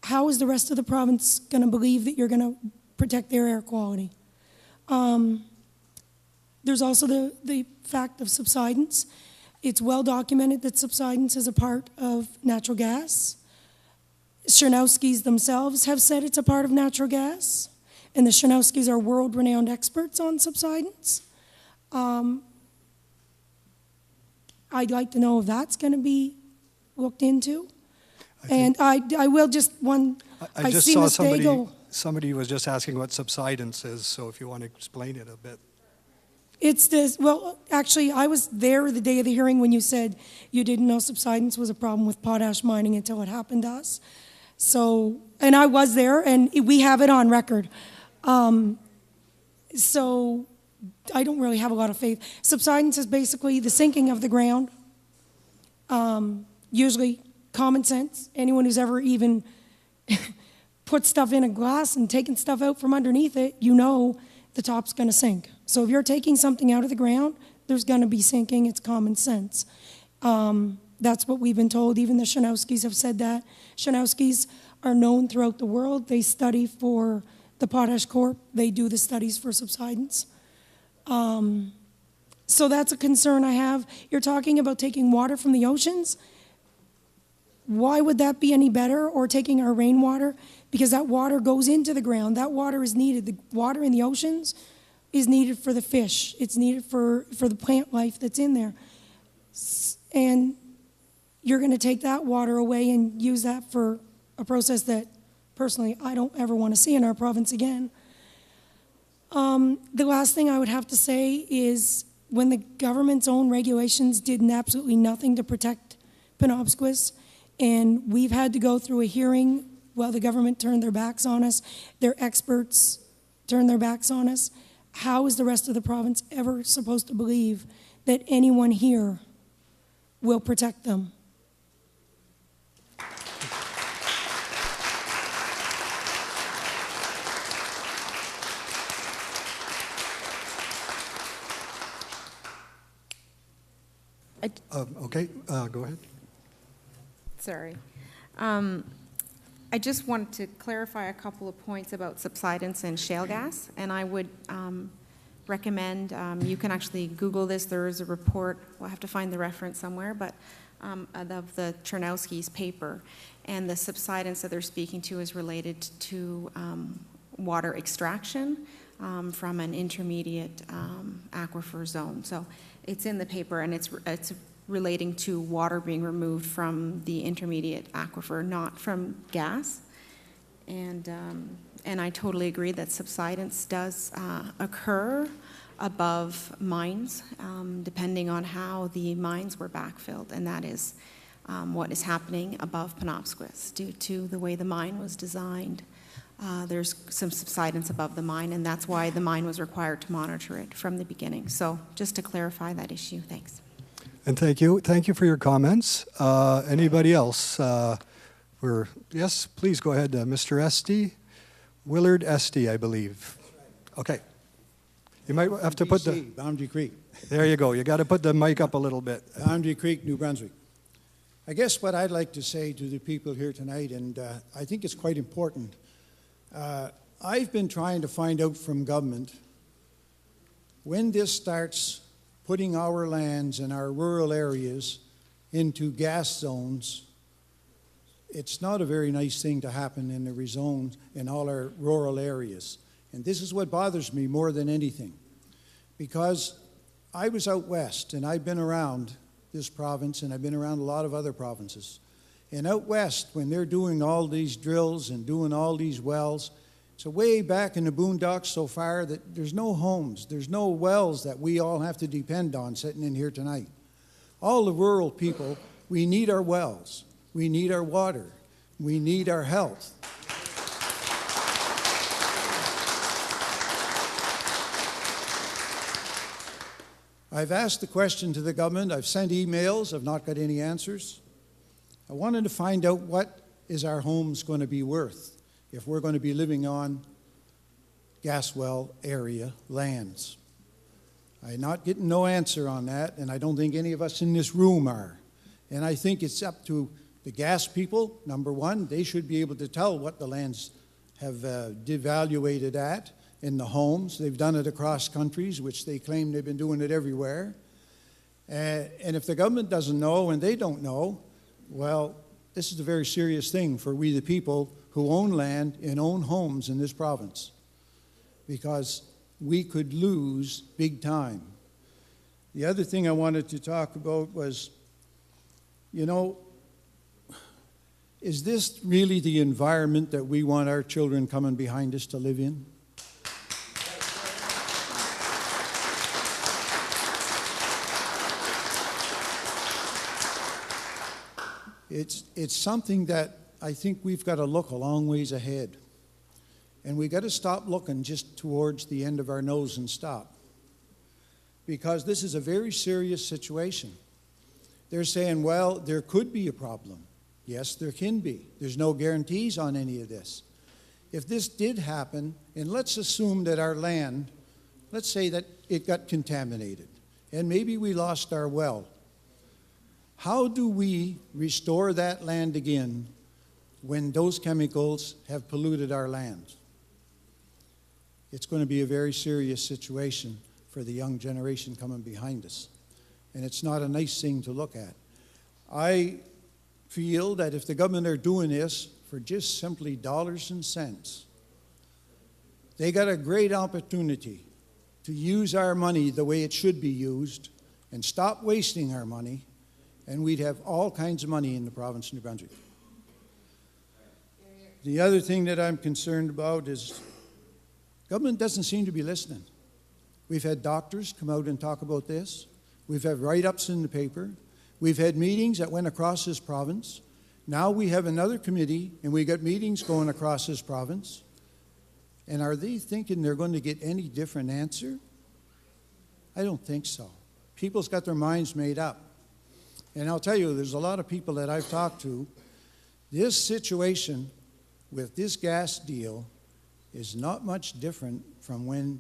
how is the rest of the province going to believe that you're going to protect their air quality? There's also the fact of subsidence. It's well documented that subsidence is a part of natural gas. Chernowskis themselves have said it's a part of natural gas, and the Chernowskis are world-renowned experts on subsidence. I'd like to know if that's going to be looked into. And I will just I just see saw Ms. Daigle. somebody was just asking what subsidence is, so if you want to explain it a bit. It's this, well, actually, I was there the day of the hearing when you said you didn't know subsidence was a problem with potash mining until it happened to us. So, and I was there, and we have it on record. So I don't really have a lot of faith. Subsidence is basically the sinking of the ground. Usually common sense. Anyone who's ever even put stuff in a glass and taken stuff out from underneath it, you know the top's going to sink. So if you're taking something out of the ground, there's going to be sinking. It's common sense. That's what we've been told. Even the Chernowskis have said that. Chernowskis are known throughout the world. They study for the Potash Corp. They do the studies for subsidence. So that's a concern I have. You're talking about taking water from the oceans. Why would that be any better? Or taking our rainwater? Because that water goes into the ground. That water is needed. The water in the oceans is needed for the fish. It's needed for the plant life that's in there. And you're going to take that water away and use that for a process that, personally, I don't ever want to see in our province again. The last thing I would have to say is when the government's own regulations did absolutely nothing to protect Penobscot, and we've had to go through a hearing while the government turned their backs on us, their experts turned their backs on us, how is the rest of the province ever supposed to believe that anyone here will protect them? Okay, go ahead. Sorry. I just wanted to clarify a couple of points about subsidence and shale gas, and I would recommend, you can actually Google this. There is a report, we'll have to find the reference somewhere, but of the Chernowskis paper, and the subsidence that they're speaking to is related to water extraction from an intermediate aquifer zone. So it's in the paper, and it's relating to water being removed from the intermediate aquifer, not from gas. And I totally agree that subsidence does occur above mines, depending on how the mines were backfilled, and that is what is happening above Penobscot due to the way the mine was designed. There's some subsidence above the mine, and that's why the mine was required to monitor it from the beginning. So just to clarify that issue, thanks. And thank you. Thank you for your comments. Anybody else? Yes, please go ahead, Mr. Esty. Willard Esty, I believe. Okay. You might have to put the... Boundary Creek. There you go. You got to put the mic up a little bit. Boundary Creek, New Brunswick. I guess what I'd like to say to the people here tonight, and I think it's quite important, I've been trying to find out from government when this starts putting our lands and our rural areas into gas zones. It's not a very nice thing to happen in the rezone in all our rural areas. And this is what bothers me more than anything. Because I was out west, and I've been around this province, and I've been around a lot of other provinces. And out west, when they're doing all these drills and doing all these wells, it's way back in the boondocks so far that there's no homes, there's no wells that we all have to depend on sitting in here tonight. All the rural people, we need our wells, we need our water, we need our health. I've asked the question to the government, I've sent emails, I've not got any answers. I wanted to find out what is our homes going to be worth if we're going to be living on gas well area lands. I'm not getting no answer on that, and I don't think any of us in this room are. And I think it's up to the gas people, number one. They should be able to tell what the lands have devaluated at in the homes. They've done it across countries, which they claim they've been doing it everywhere. And if the government doesn't know and they don't know, well, this is a very serious thing for we the people who own land and own homes in this province, because we could lose big time. The other thing I wanted to talk about was, you know, is this really the environment that we want our children coming behind us to live in? It's something that I think we've got to look a long ways ahead. And we've got to stop looking just towards the end of our nose and stop. Because this is a very serious situation. They're saying, well, there could be a problem. Yes, there can be. There's no guarantees on any of this. If this did happen, and let's assume that our land, let's say that it got contaminated, and maybe we lost our well. How do we restore that land again when those chemicals have polluted our land? It's going to be a very serious situation for the young generation coming behind us. And it's not a nice thing to look at. I feel that if the government are doing this for just simply dollars and cents, they got a great opportunity to use our money the way it should be used and stop wasting our money, and we'd have all kinds of money in the province of New Brunswick. The other thing that I'm concerned about is government doesn't seem to be listening. We've had doctors come out and talk about this. We've had write-ups in the paper. We've had meetings that went across this province. Now we have another committee, and we got meetings going across this province. And are they thinking they're going to get any different answer? I don't think so. People's got their minds made up. And I'll tell you, there's a lot of people that I've talked to. This situation with this gas deal is not much different from when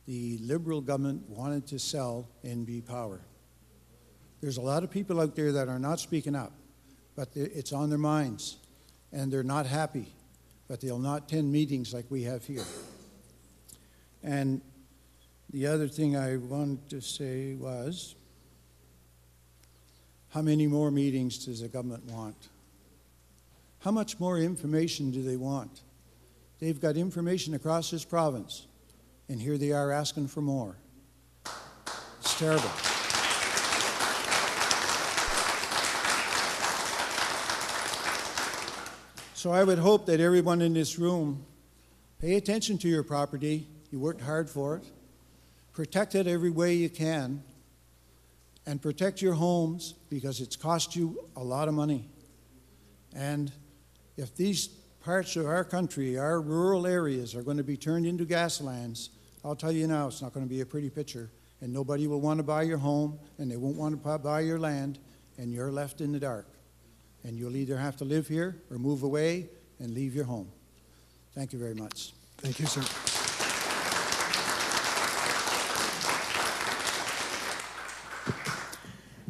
the Liberal government wanted to sell NB Power. There's a lot of people out there that are not speaking up, but it's on their minds, and they're not happy, but they'll not attend meetings like we have here. And the other thing I wanted to say was, how many more meetings does the government want? How much more information do they want? They've got information across this province, and here they are asking for more. It's terrible. So I would hope that everyone in this room pay attention to your property. You worked hard for it. Protect it every way you can, and protect your homes, because it's cost you a lot of money. And if these parts of our country, our rural areas, are going to be turned into gaslands, I'll tell you now, it's not going to be a pretty picture, and nobody will want to buy your home, and they won't want to buy your land, and you're left in the dark. And you'll either have to live here or move away and leave your home. Thank you very much. Thank you, sir.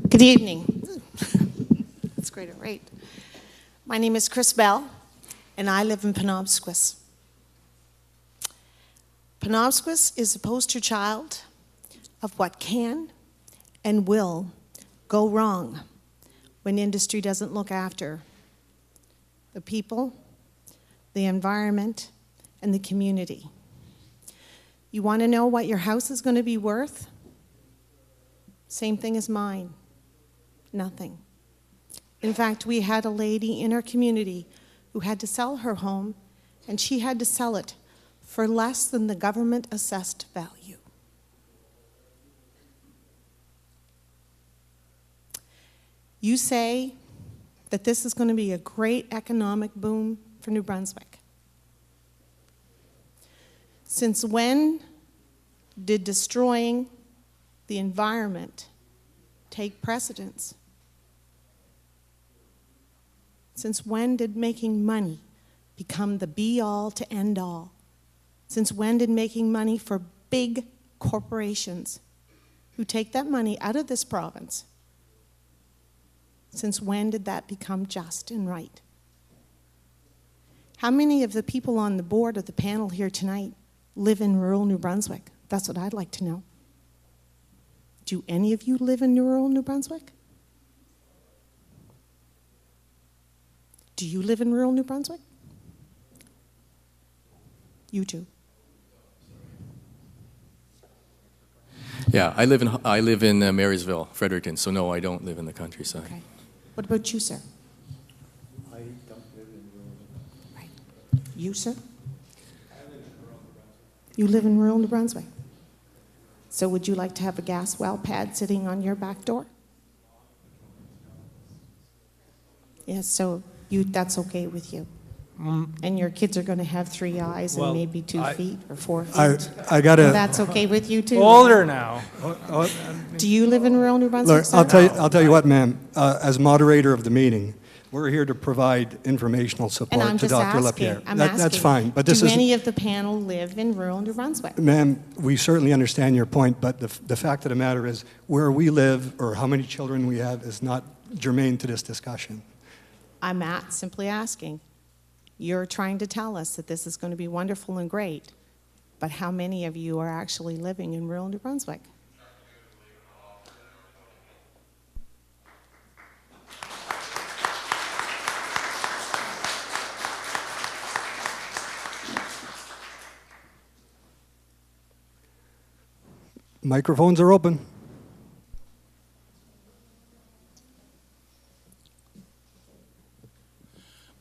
Good evening. That's great at rate. My name is Chris Bell, and I live in Penobscot. Penobscot is the poster child of what can and will go wrong when industry doesn't look after the people, the environment, and the community. You want to know what your house is going to be worth? Same thing as mine. Nothing. In fact, we had a lady in our community who had to sell her home, and she had to sell it for less than the government assessed value. You say that this is going to be a great economic boom for New Brunswick. Since when did destroying the environment take precedence? Since when did making money become the be-all to end-all? Since when did making money for big corporations who take that money out of this province, since when did that become just and right? How many of the people on the board of the panel here tonight live in rural New Brunswick? That's what I'd like to know. Do any of you live in rural New Brunswick? Do you live in rural New Brunswick? You too. Yeah, I live in Marysville, Fredericton, so no, I don't live in the countryside. Okay. What about you, sir? I don't live in rural. Right. You, sir? You live in rural New Brunswick. So would you like to have a gas well pad sitting on your back door? Yes, so that's okay with you. And your kids are going to have 3 eyes and Well, maybe 2 feet or 4 feet. I gotta. Well, that's okay with you too. Older now. Do you live in rural New Brunswick? Look, Sir? I'll tell you what, ma'am. As moderator of the meeting, we're here to provide informational And support I'm to just Dr. asking. Lapierre. I'm That's asking, fine, but this do is. any of the panel live in rural New Brunswick? Ma'am, we certainly understand your point, but the fact of the matter is, where we live or how many children we have is not germane to this discussion. I'm simply asking. You're trying to tell us that this is going to be wonderful and great, but how many of you are actually living in rural New Brunswick? Microphones are open.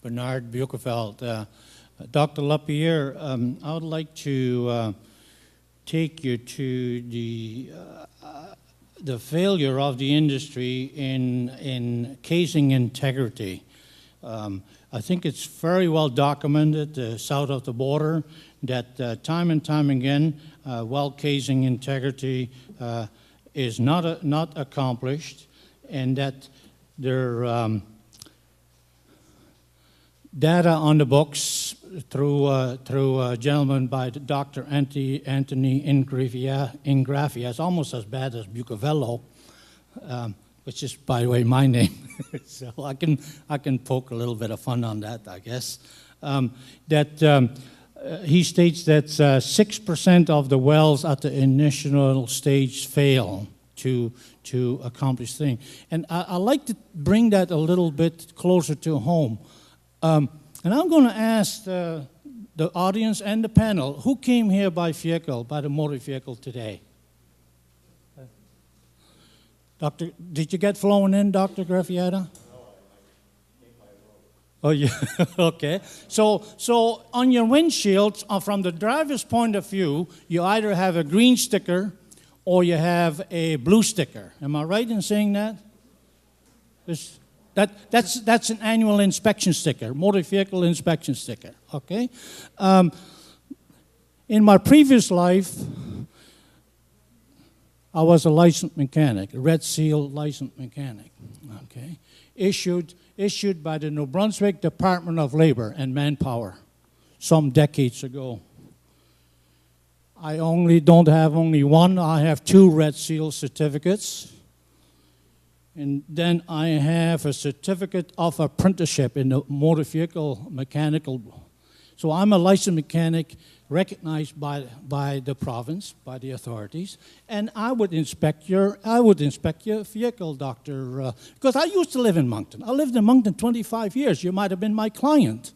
Bernard Bucheveld. Dr. Lapierre, I would like to take you to the failure of the industry in casing integrity. I think it's very well documented south of the border that time and time again, well casing integrity is not accomplished, and that there data on the books through a gentleman by Dr. Anthony Ingrafia. It's almost as bad as Bucavello, which is, by the way, my name. So I can poke a little bit of fun on that, I guess. He states that 6% of the wells at the initial stage fail to accomplish things. And I like to bring that a little bit closer to home. And I'm going to ask the audience and the panel, who came here by vehicle, by the motor vehicle today? Doctor, did you get flown in, Dr. Graffietta? No, I came by road. Oh, yeah, okay. So on your windshields, from the driver's point of view, you either have a green sticker or you have a blue sticker. Am I right in saying that? That's an annual inspection sticker, motor vehicle inspection sticker, okay? In my previous life, I was a licensed mechanic, a Red Seal licensed mechanic, okay? Issued by the New Brunswick Department of Labor and Manpower some decades ago. I don't have only one, I have 2 Red Seal certificates. And then I have a certificate of apprenticeship in the motor vehicle mechanical. So I'm a licensed mechanic recognized by the province, by the authorities, and I would inspect your vehicle, Doctor, because I used to live in Moncton. I lived in Moncton 25 years. You might have been my client,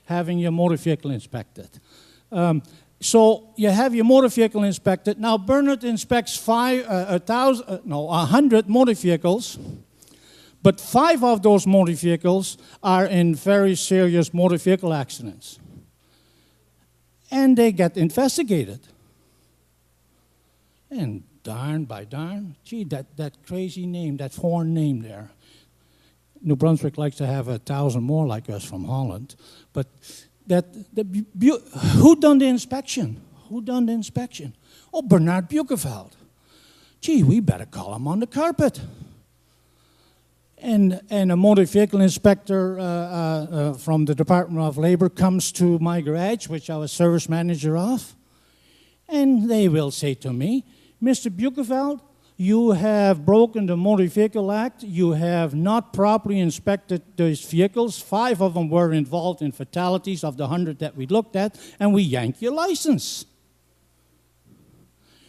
having your motor vehicle inspected. So you have your motor vehicle inspected. Now Bernard inspects 100 motor vehicles, but 5 of those motor vehicles are in very serious motor vehicle accidents. And they get investigated. And darn by darn, gee, that crazy name, that foreign name there. New Brunswick likes to have 1,000 more like us from Holland, but who done the inspection? Who done the inspection? Oh, Bernard Bucheveld. Gee, we better call him on the carpet. And a motor vehicle inspector from the Department of Labor comes to my garage, which I was service manager of, and they will say to me, Mr. Bucheveld, you have broken the Motor Vehicle Act. You have not properly inspected those vehicles. 5 of them were involved in fatalities of the 100 that we looked at, and we yanked your license.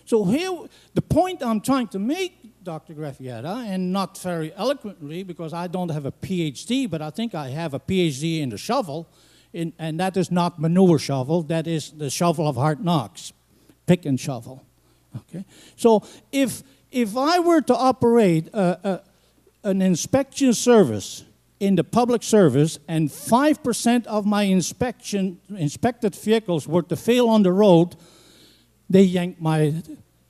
So here, the point I'm trying to make, Dr. Graffietta, and not very eloquently because I don't have a PhD, but I think I have a PhD in the shovel, and that is not manure shovel, that is the shovel of hard knocks, pick and shovel. Okay? So if I were to operate an inspection service in the public service and 5% of my inspected vehicles were to fail on the road, they yank my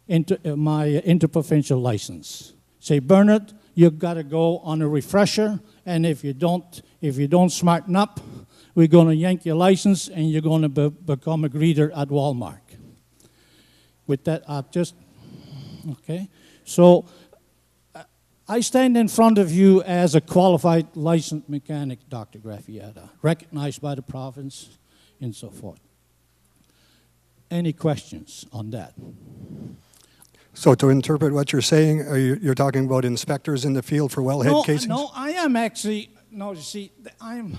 interprovincial license. Say, Bernard, you've got to go on a refresher, and if you don't smarten up, we're going to yank your license, and you're going to become a greeter at Walmart. With that, okay. So I stand in front of you as a qualified licensed mechanic, Dr. Graffietta, recognized by the province and so forth. Any questions on that? So to interpret what you're saying, you're talking about inspectors in the field for wellhead casings? No, I am actually, no, you see, I'm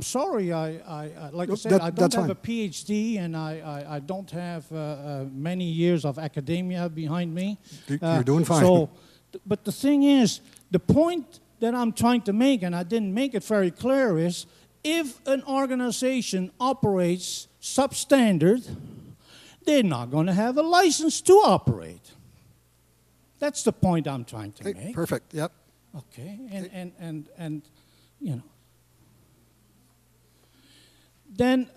sorry, like I said, I don't have a PhD and I don't have many years of academia behind me. You're doing fine. So, but the thing is, the point that I'm trying to make, and I didn't make it very clear, is if an organization operates substandard, they're not going to have a license to operate. That's the point I'm trying to make. Perfect, yep. Okay, and you know. Then,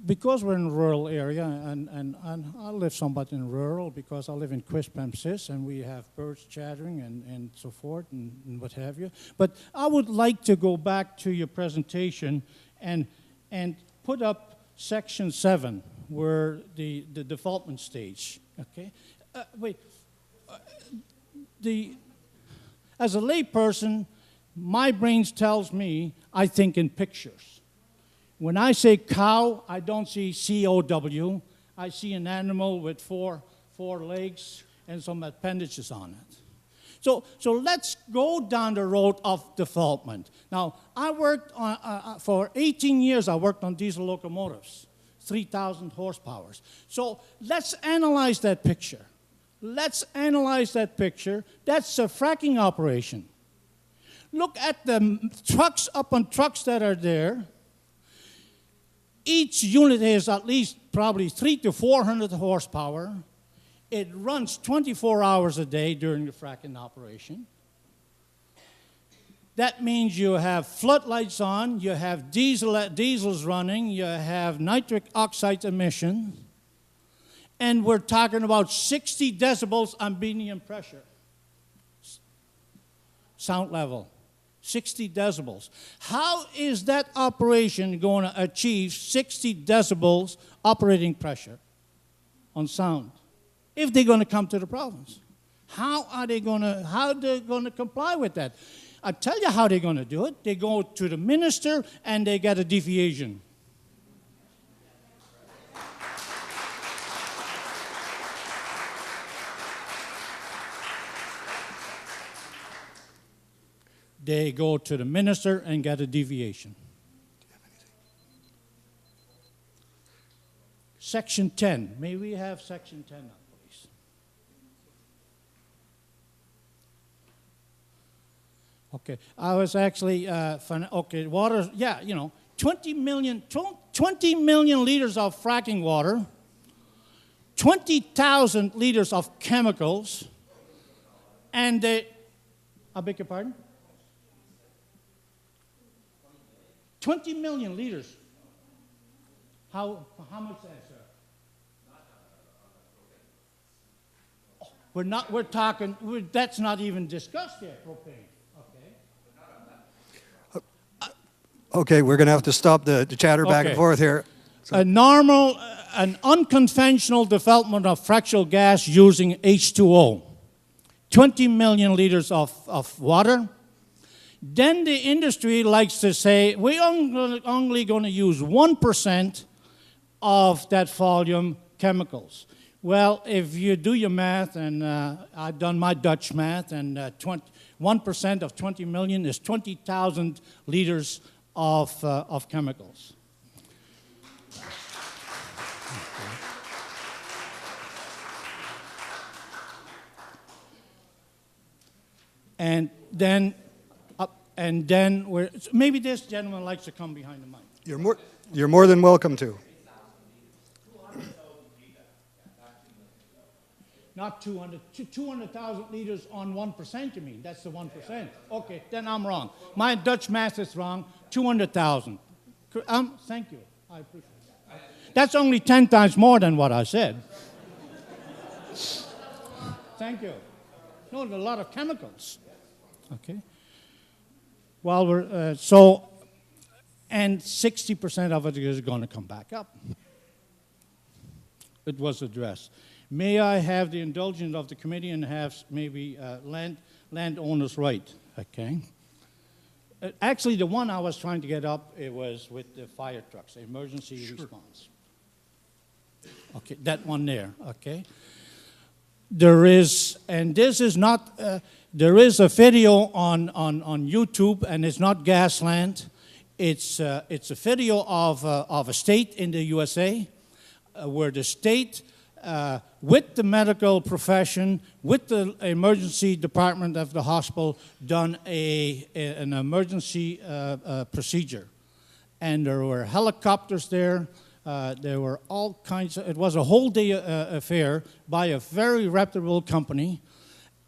because we're in a rural area, and I live somewhat in rural because I live in Quispamsis, and we have birds chattering and so forth and what have you. But I would like to go back to your presentation and put up section 7, where the development stage. Okay, as a layperson, my brain tells me I think in pictures. When I say cow, I don't see C-O-W. I see an animal with four legs and some appendages on it. So let's go down the road of development. Now, I worked on, for 18 years, I worked on diesel locomotives, 3,000 horsepower. So let's analyze that picture. Let's analyze that picture. That's a fracking operation. Look at the trucks up on trucks that are there. Each unit is at least probably 300 to 400 horsepower. It runs 24 hours a day during the fracking operation. That means you have floodlights on, you have diesels running, you have nitric oxide emission, and we're talking about 60 decibels ambient pressure, sound level. 60 decibels. How is that operation going to achieve 60 decibels operating pressure on sound if they're going to come to the province? How are they going to comply with that? I tell you how they're going to do it. They go to the minister and they get a deviation. They go to the minister and get a deviation. Section 10. May we have section 10 now, please? Okay, I was actually, okay, water, yeah, you know, 20 million liters of fracking water, 20,000 liters of chemicals, and they, I beg your pardon? 20 million liters. How much is that, sir? We're talking, that's not even discussed yet, propane. Okay. Okay, we're going to have to stop the chatter back and forth here. So. An unconventional development of fractional gas using H2O. 20 million liters of water. Then the industry likes to say, we're only going to use 1% of that volume chemicals. Well, if you do your math, and I've done my Dutch math, and 1% of 20 million is 20,000 liters of chemicals. and then maybe this gentleman likes to come behind the mic. You're more than welcome to. Not 200,000 liters on 1%, you mean? That's the 1%. Okay, then I'm wrong. My Dutch math is wrong. 200,000. Thank you. I appreciate that. That's only 10 times more than what I said. Thank you. No, a lot of chemicals. Okay. Well, and 60% of it is going to come back up. It was addressed. May I have the indulgence of the committee and have maybe landowners' right? Okay. Actually, the one I was trying to get up, it was with the fire trucks, emergency response. Okay, that one there. Okay. There is, and this is not. There is a video on YouTube, and it's not Gasland. It's a video of a state in the USA where the state, with the medical profession, with the emergency department of the hospital, done an emergency procedure. And there were helicopters there. There were all kinds of, it was a whole day affair by a very reputable company.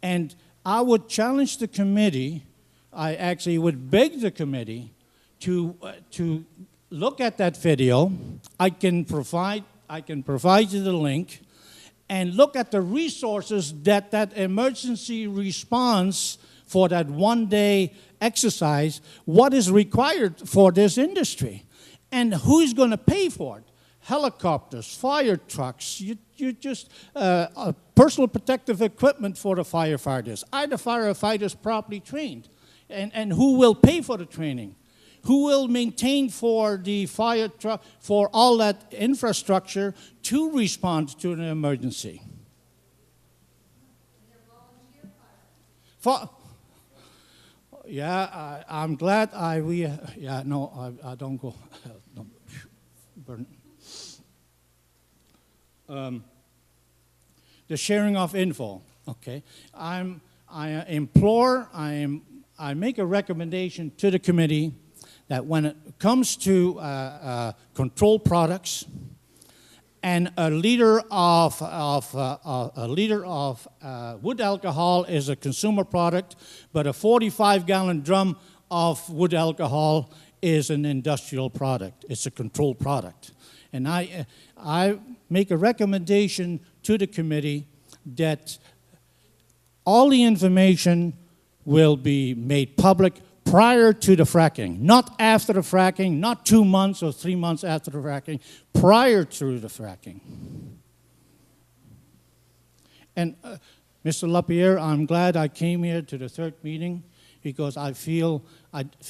And I would challenge the committee, I actually would beg the committee to look at that video. I can provide you the link, and look at the resources that emergency response for that one-day exercise, what is required for this industry, and who's going to pay for it. Helicopters, fire trucks, you just personal protective equipment for the firefighters. Are the firefighters properly trained? And who will pay for the training? Who will maintain for the fire truck, for all that infrastructure to respond to an emergency? Yeah, I'm glad I don't go. Burn. The sharing of info. Okay, I make a recommendation to the committee that when it comes to controlled products, and a liter of wood alcohol is a consumer product, but a 45-gallon drum of wood alcohol is an industrial product. It's a controlled product. And I make a recommendation to the committee that all the information will be made public prior to the fracking, not after the fracking, not 2 months or 3 months after the fracking, prior to the fracking. And Mr. Lapierre, I'm glad I came here to the third meeting because I feel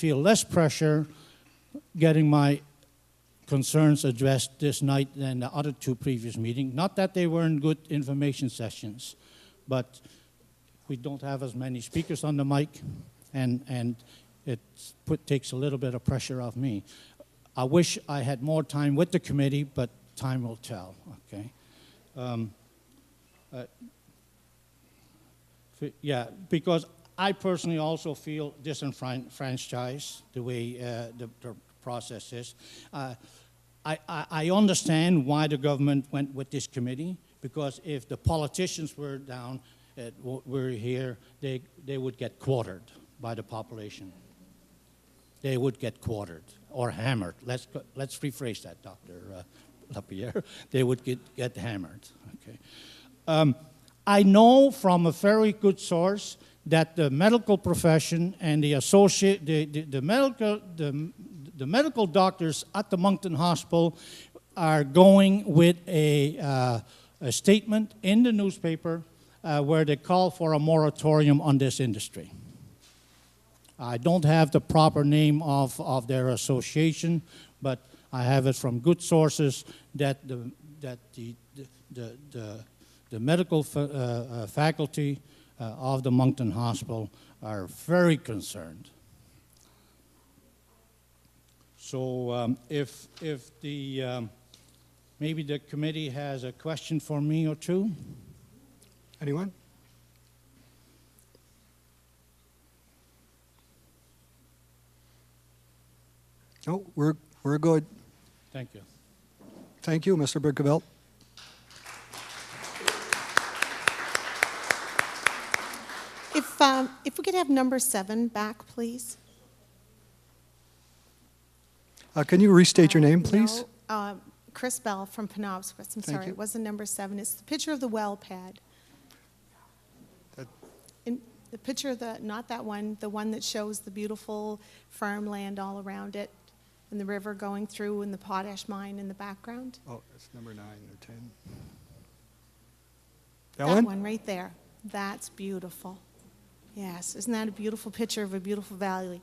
less pressure getting my concerns addressed this night than the other two previous meetings. Not that they weren't good information sessions, but we don't have as many speakers on the mic, and it takes a little bit of pressure off me. I wish I had more time with the committee, but time will tell, okay? Yeah, because I personally also feel disenfranchised the way the process is. I understand why the government went with this committee, because if the politicians were down, were here, they would get quartered by the population. They would get quartered or hammered. Let's rephrase that, Dr. Lapierre. They would get hammered. Okay. I know from a very good source that the medical profession and the medical doctors at the Moncton Hospital are going with a statement in the newspaper where they call for a moratorium on this industry. I don't have the proper name of their association, but I have it from good sources that the medical faculty of the Moncton Hospital are very concerned. So if maybe the committee has a question for me or two. Anyone? No, we're good. Thank you. Thank you, Mr. Brickeville. If we could have number 7 back, please. Can you restate your name, please? No, Chris Bell from Penobscot. I'm sorry, you. it wasn't number 7. It's the picture of the well pad. And the picture of not that one, the one that shows the beautiful farmland all around it and the river going through and the potash mine in the background. Oh, it's number 9 or 10. That one right there. That's beautiful. Yes, isn't that a beautiful picture of a beautiful valley?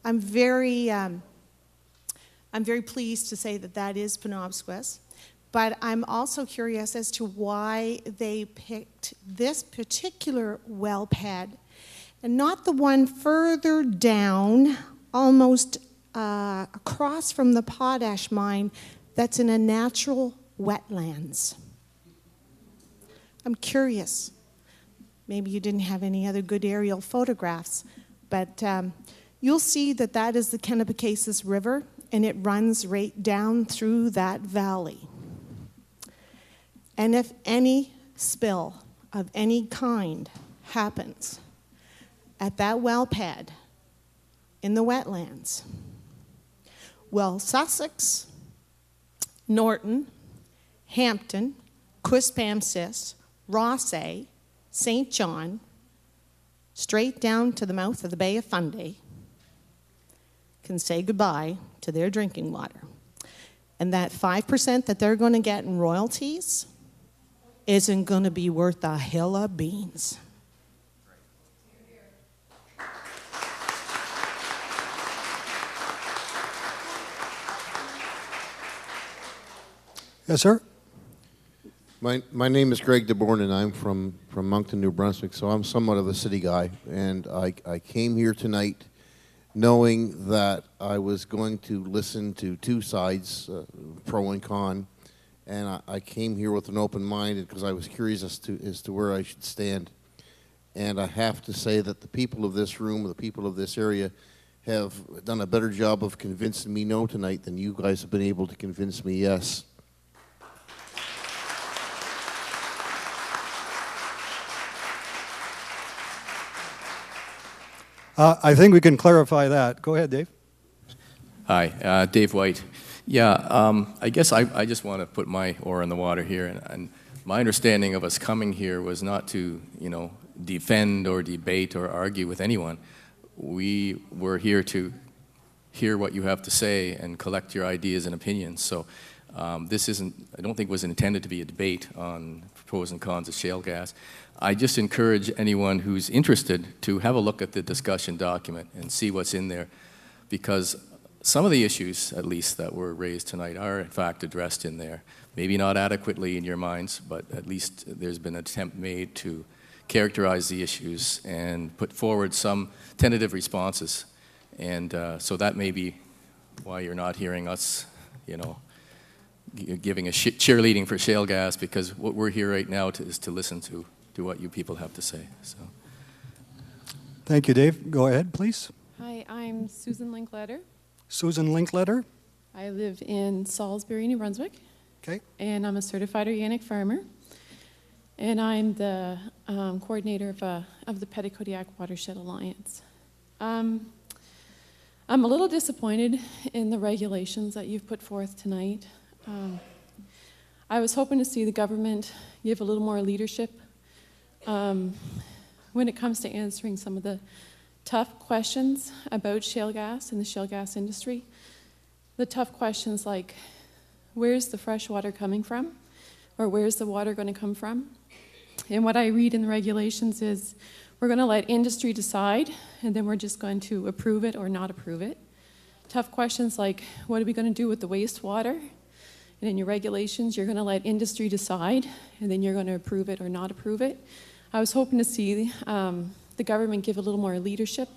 I'm very pleased to say that that is Penobscot, but I'm also curious as to why they picked this particular well pad and not the one further down, almost across from the potash mine that's in a natural wetlands. I'm curious. Maybe you didn't have any other good aerial photographs, but you'll see that that is the Kennebecasis River, and it runs right down through that valley. And if any spill of any kind happens at that well pad in the wetlands, well, Sussex, Norton, Hampton, Quispamsis, Rossay, St. John, straight down to the mouth of the Bay of Fundy, can say goodbye to their drinking water. And that 5% that they're going to get in royalties isn't going to be worth a hill of beans. Yes, sir. My name is Greg DeBorn, and I'm from Moncton, New Brunswick, so I'm somewhat of a city guy. And I came here tonight knowing that I was going to listen to two sides, pro and con, and I came here with an open mind because I was curious as to where I should stand. And I have to say that the people of this room, the people of this area, have done a better job of convincing me no tonight than you guys have been able to convince me yes. I think we can clarify that. Go ahead, Dave. Hi, Dave White. Yeah, I guess I just want to put my oar in the water here, and my understanding of us coming here was not to, defend or debate or argue with anyone. We were here to hear what you have to say and collect your ideas and opinions. So this I don't think was intended to be a debate on pros and cons of shale gas. I just encourage anyone who's interested to have a look at the discussion document and see what's in there, because some of the issues, at least, that were raised tonight are, in fact, addressed in there. Maybe not adequately in your minds, but at least there's been an attempt made to characterize the issues and put forward some tentative responses. And so that may be why you're not hearing us, giving a cheerleading for shale gas, because what we're here right now is to listen to what you people have to say. So, Thank you, Dave. Go ahead, please. Hi, I'm Susan Linkletter. Susan Linkletter. I live in Salisbury, New Brunswick. Okay. And I'm a certified organic farmer. And I'm the coordinator of the Petitcodiac Watershed Alliance. I'm a little disappointed in the regulations that you've put forth tonight. I was hoping to see the government give a little more leadership when it comes to answering some of the tough questions about shale gas and the shale gas industry. The tough questions like, where's the fresh water coming from? Or where's the water going to come from? And what I read in the regulations is we're going to let industry decide, and then we're just going to approve it or not approve it. Tough questions like, what are we going to do with the wastewater? And in your regulations, you're going to let industry decide, and then you're going to approve it or not approve it. I was hoping to see the government give a little more leadership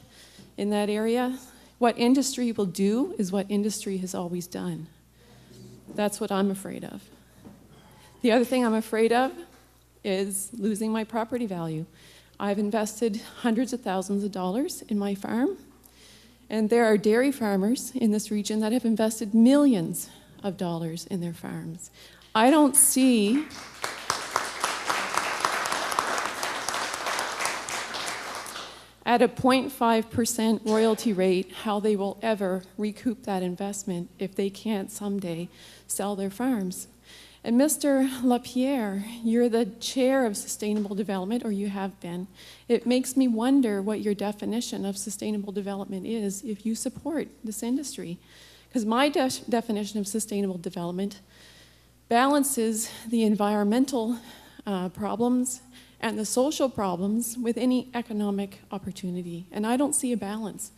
in that area. What industry will do is what industry has always done. That's what I'm afraid of. The other thing I'm afraid of is losing my property value. I've invested hundreds of thousands of dollars in my farm, And there are dairy farmers in this region that have invested millions of dollars in their farms. I don't see at a 0.5% royalty rate how they will ever recoup that investment if they can't someday sell their farms. And Mr. LaPierre, you're the chair of sustainable development, or you have been. It makes me wonder what your definition of sustainable development is if you support this industry. Because my definition of sustainable development balances the environmental problems and the social problems with any economic opportunity. And I don't see a balance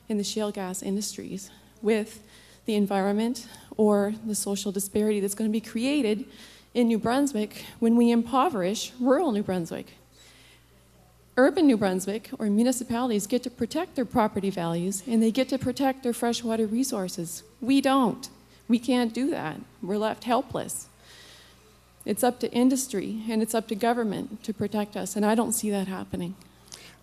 in the shale gas industries with the environment or the social disparity that's going to be created in New Brunswick when we impoverish rural New Brunswick. Urban New Brunswick or municipalities get to protect their property values and they get to protect their freshwater resources. We don't. We can't do that. We're left helpless. It's up to industry and it's up to government to protect us, and I don't see that happening.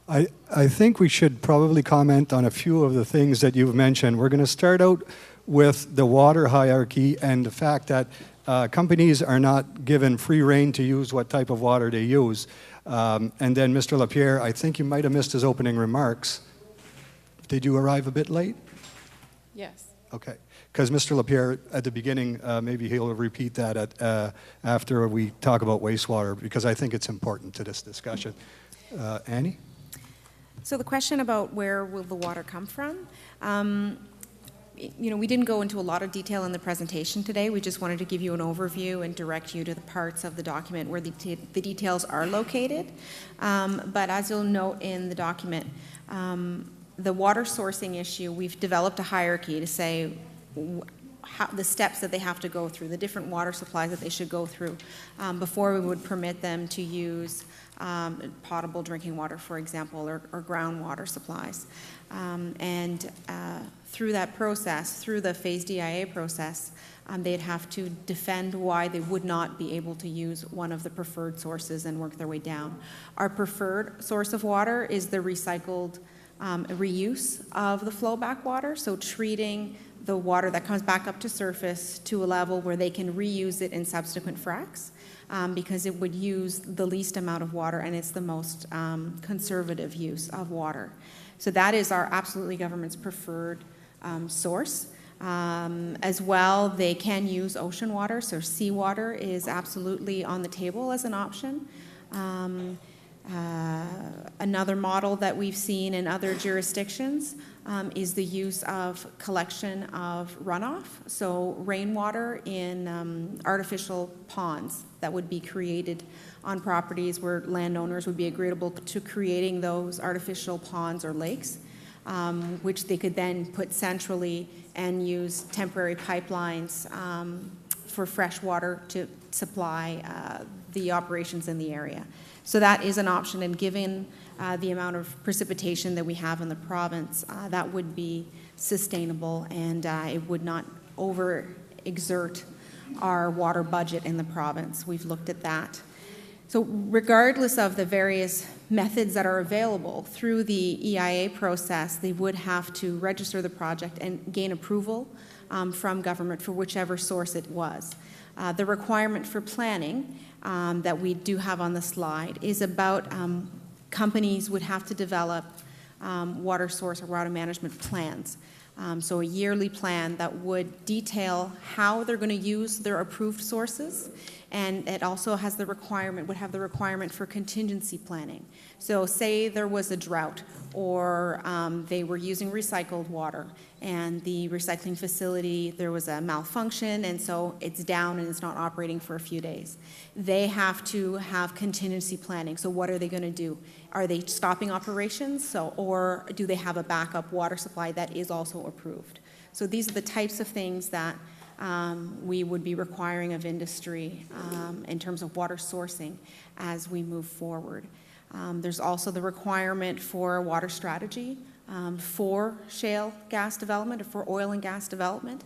I think we should probably comment on a few of the things that you've mentioned. We're going to start out with the water hierarchy and the fact that companies are not given free rein to use what type of water they use. And then Mr. LaPierre, I think you might have missed his opening remarks. Did you arrive a bit late? Yes. Okay. Because Mr. LaPierre, at the beginning, maybe he'll repeat that after we talk about wastewater, because I think it's important to this discussion. Annie? So the question about where will the water come from, we didn't go into a lot of detail in the presentation today. We just wanted to give you an overview and direct you to the parts of the document where the details are located. But as you'll note in the document, the water sourcing issue, we've developed a hierarchy to say the steps that they have to go through, the different water supplies that they should go through before we would permit them to use potable drinking water, for example, or groundwater supplies. Through that process, through the phased DIA process, they'd have to defend why they would not be able to use one of the preferred sources and work their way down. Our preferred source of water is the recycled reuse of the flowback water, so treating the water that comes back up to surface to a level where they can reuse it in subsequent fracs, because it would use the least amount of water and it's the most conservative use of water. So that is our absolutely government's preferred source. As well, they can use ocean water, so seawater is absolutely on the table as an option. Another model that we've seen in other jurisdictions is the use of collection of runoff, so rainwater in artificial ponds that would be created on properties where landowners would be agreeable to creating those artificial ponds or lakes, which they could then put centrally and use temporary pipelines for fresh water to supply the operations in the area. So that is an option, and given the amount of precipitation that we have in the province, that would be sustainable, and it would not overexert our water budget in the province. We've looked at that. So regardless of the various methods that are available through the EIA process, they would have to register the project and gain approval from government for whichever source it was. The requirement for planning that we do have on the slide is about companies would have to develop water source or water management plans. So a yearly plan that would detail how they're going to use their approved sources, and it also has the requirement, would have the requirement for contingency planning. So say there was a drought, or they were using recycled water, and the recycling facility, there was a malfunction, and so it's down and it's not operating for a few days. They have to have contingency planning. So what are they going to do? Are they stopping operations, or do they have a backup water supply that is also approved? So these are the types of things that we would be requiring of industry in terms of water sourcing as we move forward. There's also the requirement for a water strategy for shale gas development or for oil and gas development,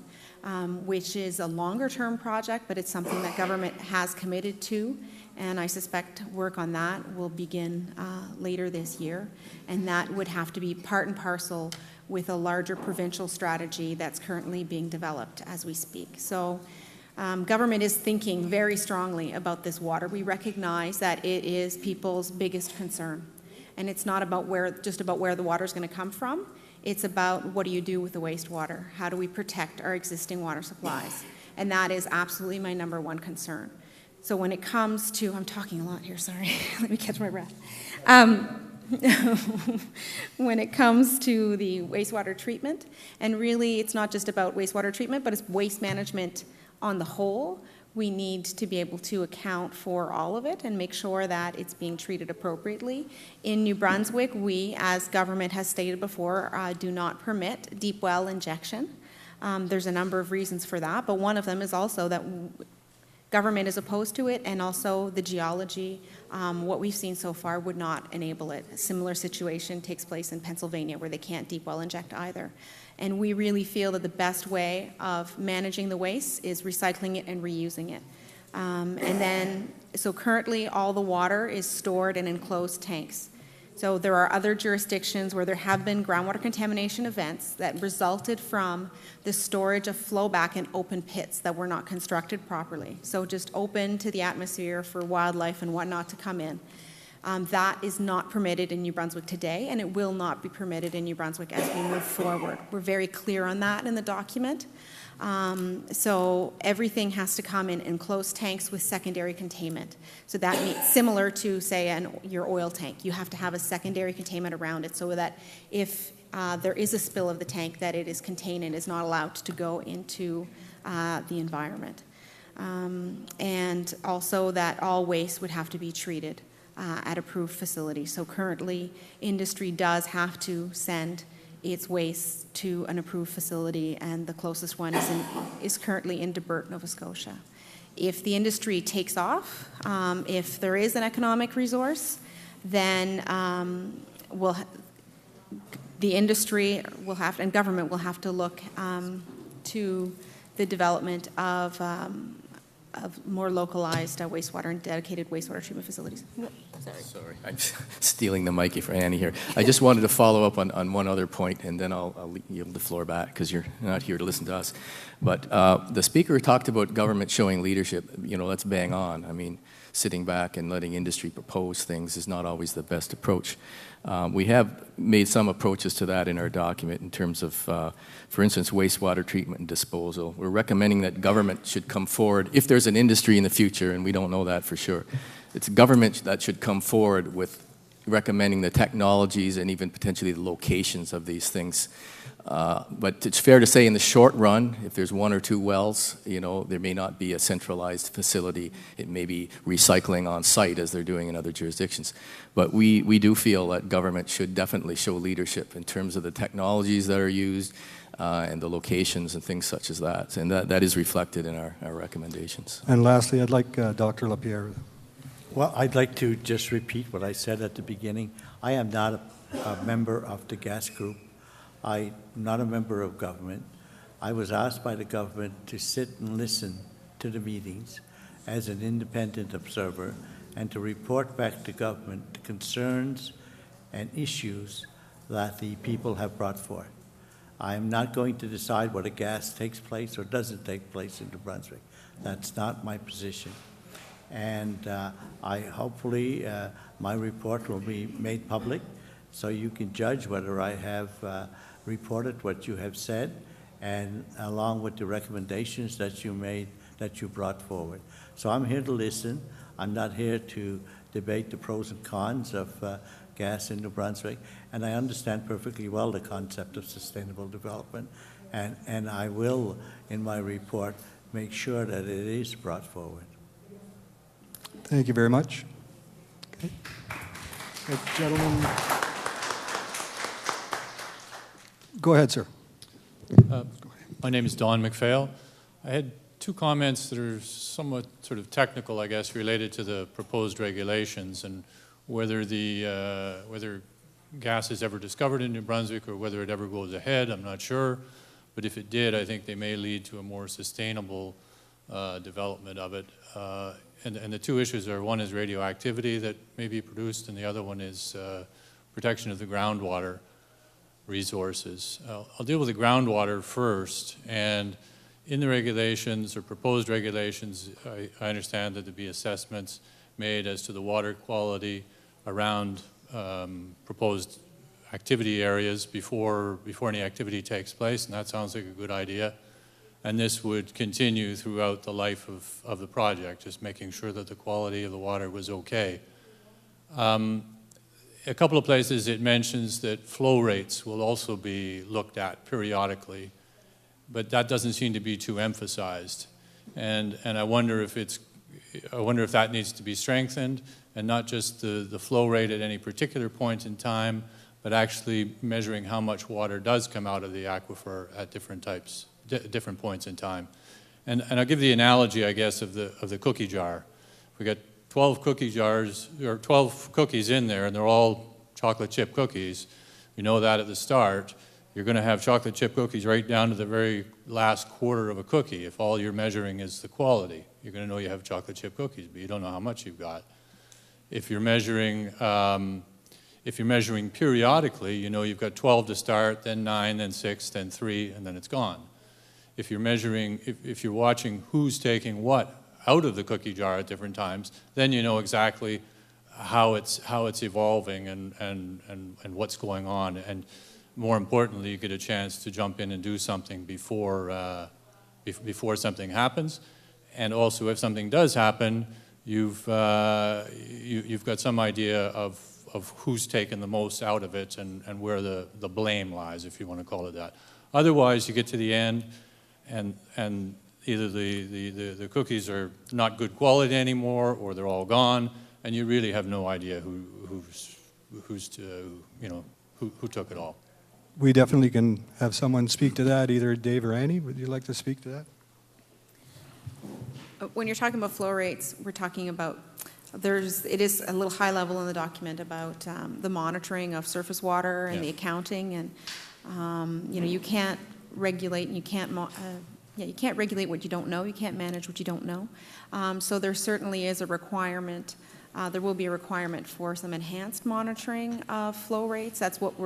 which is a longer term project, but it's something that government has committed to, and I suspect work on that will begin later this year, and that would have to be part and parcel with a larger provincial strategy that's currently being developed as we speak. So government is thinking very strongly about this water. We recognize that it is people's biggest concern. And it's not about just about where the water is going to come from. It's about what do you do with the wastewater? How do we protect our existing water supplies? And that is absolutely my number one concern. So when it comes to, I'm talking a lot here, sorry, let me catch my breath. When it comes to the wastewater treatment, and really it's not just about wastewater treatment, but it's waste management on the whole, we need to be able to account for all of it and make sure that it's being treated appropriately. In New Brunswick, we, as government has stated before, do not permit deep well injection. There's a number of reasons for that, but one of them is also that government is opposed to it, and also the geology, what we've seen so far would not enable it. A similar situation takes place in Pennsylvania where they can't deep well inject either. And we really feel that the best way of managing the waste is recycling it and reusing it. So currently all the water is stored in enclosed tanks. So there are other jurisdictions where there have been groundwater contamination events that resulted from the storage of flowback in open pits that were not constructed properly. So just open to the atmosphere for wildlife and whatnot to come in. That is not permitted in New Brunswick today, and it will not be permitted in New Brunswick as we move forward. We're very clear on that in the document. So everything has to come in enclosed tanks with secondary containment. So that means similar to, say, your oil tank. You have to have a secondary containment around it so that if there is a spill of the tank, that it is contained and is not allowed to go into the environment. And also that all waste would have to be treated at approved facilities. So currently, industry does have to send its waste to an approved facility, and the closest one is currently in DeBert, Nova Scotia. If the industry takes off, if there is an economic resource, then the industry will have, and government will have to look to the development of more localized wastewater and dedicated wastewater treatment facilities. Sorry, I'm stealing the mic for Annie here. I just wanted to follow up on one other point, and then I'll yield the floor back because you're not here to listen to us. But the speaker talked about government showing leadership. You know, that's bang on. I mean, sitting back and letting industry propose things is not always the best approach. We have made some approaches to that in our document in terms of, for instance, wastewater treatment and disposal. We're recommending that government should come forward, if there's an industry in the future, and we don't know that for sure, it's government that should come forward with recommending the technologies and even potentially the locations of these things. But it's fair to say in the short run, if there's one or two wells, you know, there may not be a centralized facility. It may be recycling on site as they're doing in other jurisdictions. But we do feel that government should definitely show leadership in terms of the technologies that are used and the locations and things such as that. And that is reflected in our recommendations. And lastly, I'd like Dr. LaPierre. Well, I'd like to just repeat what I said at the beginning. I am not a member of the gas group. I'm not a member of government. I was asked by the government to sit and listen to the meetings as an independent observer and to report back to government the concerns and issues that the people have brought forth. I am not going to decide whether gas takes place or doesn't take place in New Brunswick. That's not my position. And hopefully my report will be made public so you can judge whether I have reported what you have said, and along with the recommendations that you made, that you brought forward. So I'm here to listen. I'm not here to debate the pros and cons of gas in New Brunswick, and I understand perfectly well the concept of sustainable development, and I will, in my report, make sure that it is brought forward. Thank you very much. Okay. Gentlemen. Go ahead, sir. My name is Don McPhail. I had two comments that are somewhat sort of technical, I guess, related to the proposed regulations and whether whether gas is ever discovered in New Brunswick or whether it ever goes ahead. I'm not sure, but if it did, I think they may lead to a more sustainable development of it. And the two issues are, one is radioactivity that may be produced, and the other one is protection of the groundwater. resources. I'll deal with the groundwater first, and in the regulations or proposed regulations, I understand that there'd be assessments made as to the water quality around proposed activity areas before any activity takes place, and that sounds like a good idea. And this would continue throughout the life of the project, just making sure that the quality of the water was okay. A couple of places it mentions that flow rates will also be looked at periodically, but that doesn't seem to be too emphasized. And I wonder if that needs to be strengthened, and not just the flow rate at any particular point in time, but actually measuring how much water does come out of the aquifer at different points in time. And I'll give the analogy, I guess, of the cookie jar. We got 12 cookie jars, or 12 cookies in there, and they're all chocolate chip cookies. You know that at the start. You're going to have chocolate chip cookies right down to the very last quarter of a cookie. If all you're measuring is the quality, you're going to know you have chocolate chip cookies, but you don't know how much you've got. If you're measuring periodically, you know you've got 12 to start, then 9, then 6, then 3, and then it's gone. If you're measuring, if you're watching who's taking what out of the cookie jar at different times, then you know exactly how it's evolving and what's going on. And more importantly, you get a chance to jump in and do something before something happens. And also, if something does happen, you've got some idea of who's taken the most out of it and where the blame lies, if you want to call it that. Otherwise, you get to the end, and either the cookies are not good quality anymore, or they're all gone, and you really have no idea who took it all. We definitely can have someone speak to that, either Dave or Annie. Would you like to speak to that? When you're talking about flow rates, we're talking about, it is a little high level in the document about the monitoring of surface water and the accounting, and you can't regulate, and you can't regulate what you don't know. You can't manage what you don't know. So there certainly is a requirement. There will be a requirement for some enhanced monitoring of flow rates. That's what we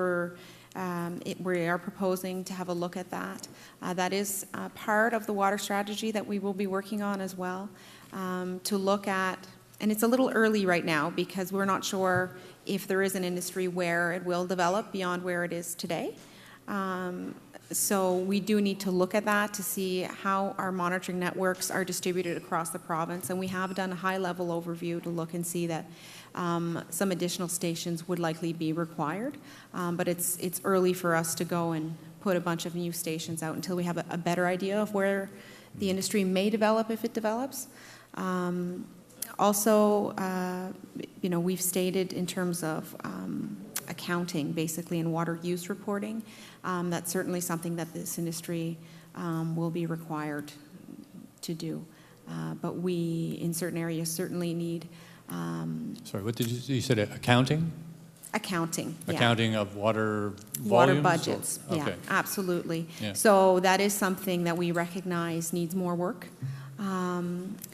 are proposing, to have a look at that. That is part of the water strategy that we will be working on as well, to look at, and it's a little early right now because we're not sure if there is an industry where it will develop beyond where it is today. So we do need to look at that to see how our monitoring networks are distributed across the province, and we have done a high-level overview to look and see that some additional stations would likely be required, but it's early for us to go and put a bunch of new stations out until we have a better idea of where the industry may develop, if it develops. Also, we've stated in terms of accounting, basically, in water use reporting, that's certainly something that this industry will be required to do. But we, in certain areas, certainly need... Sorry, what did you said accounting? Accounting, yeah. Accounting of water volumes? Water budgets, okay. Yeah, absolutely. Yeah. So that is something that we recognize needs more work.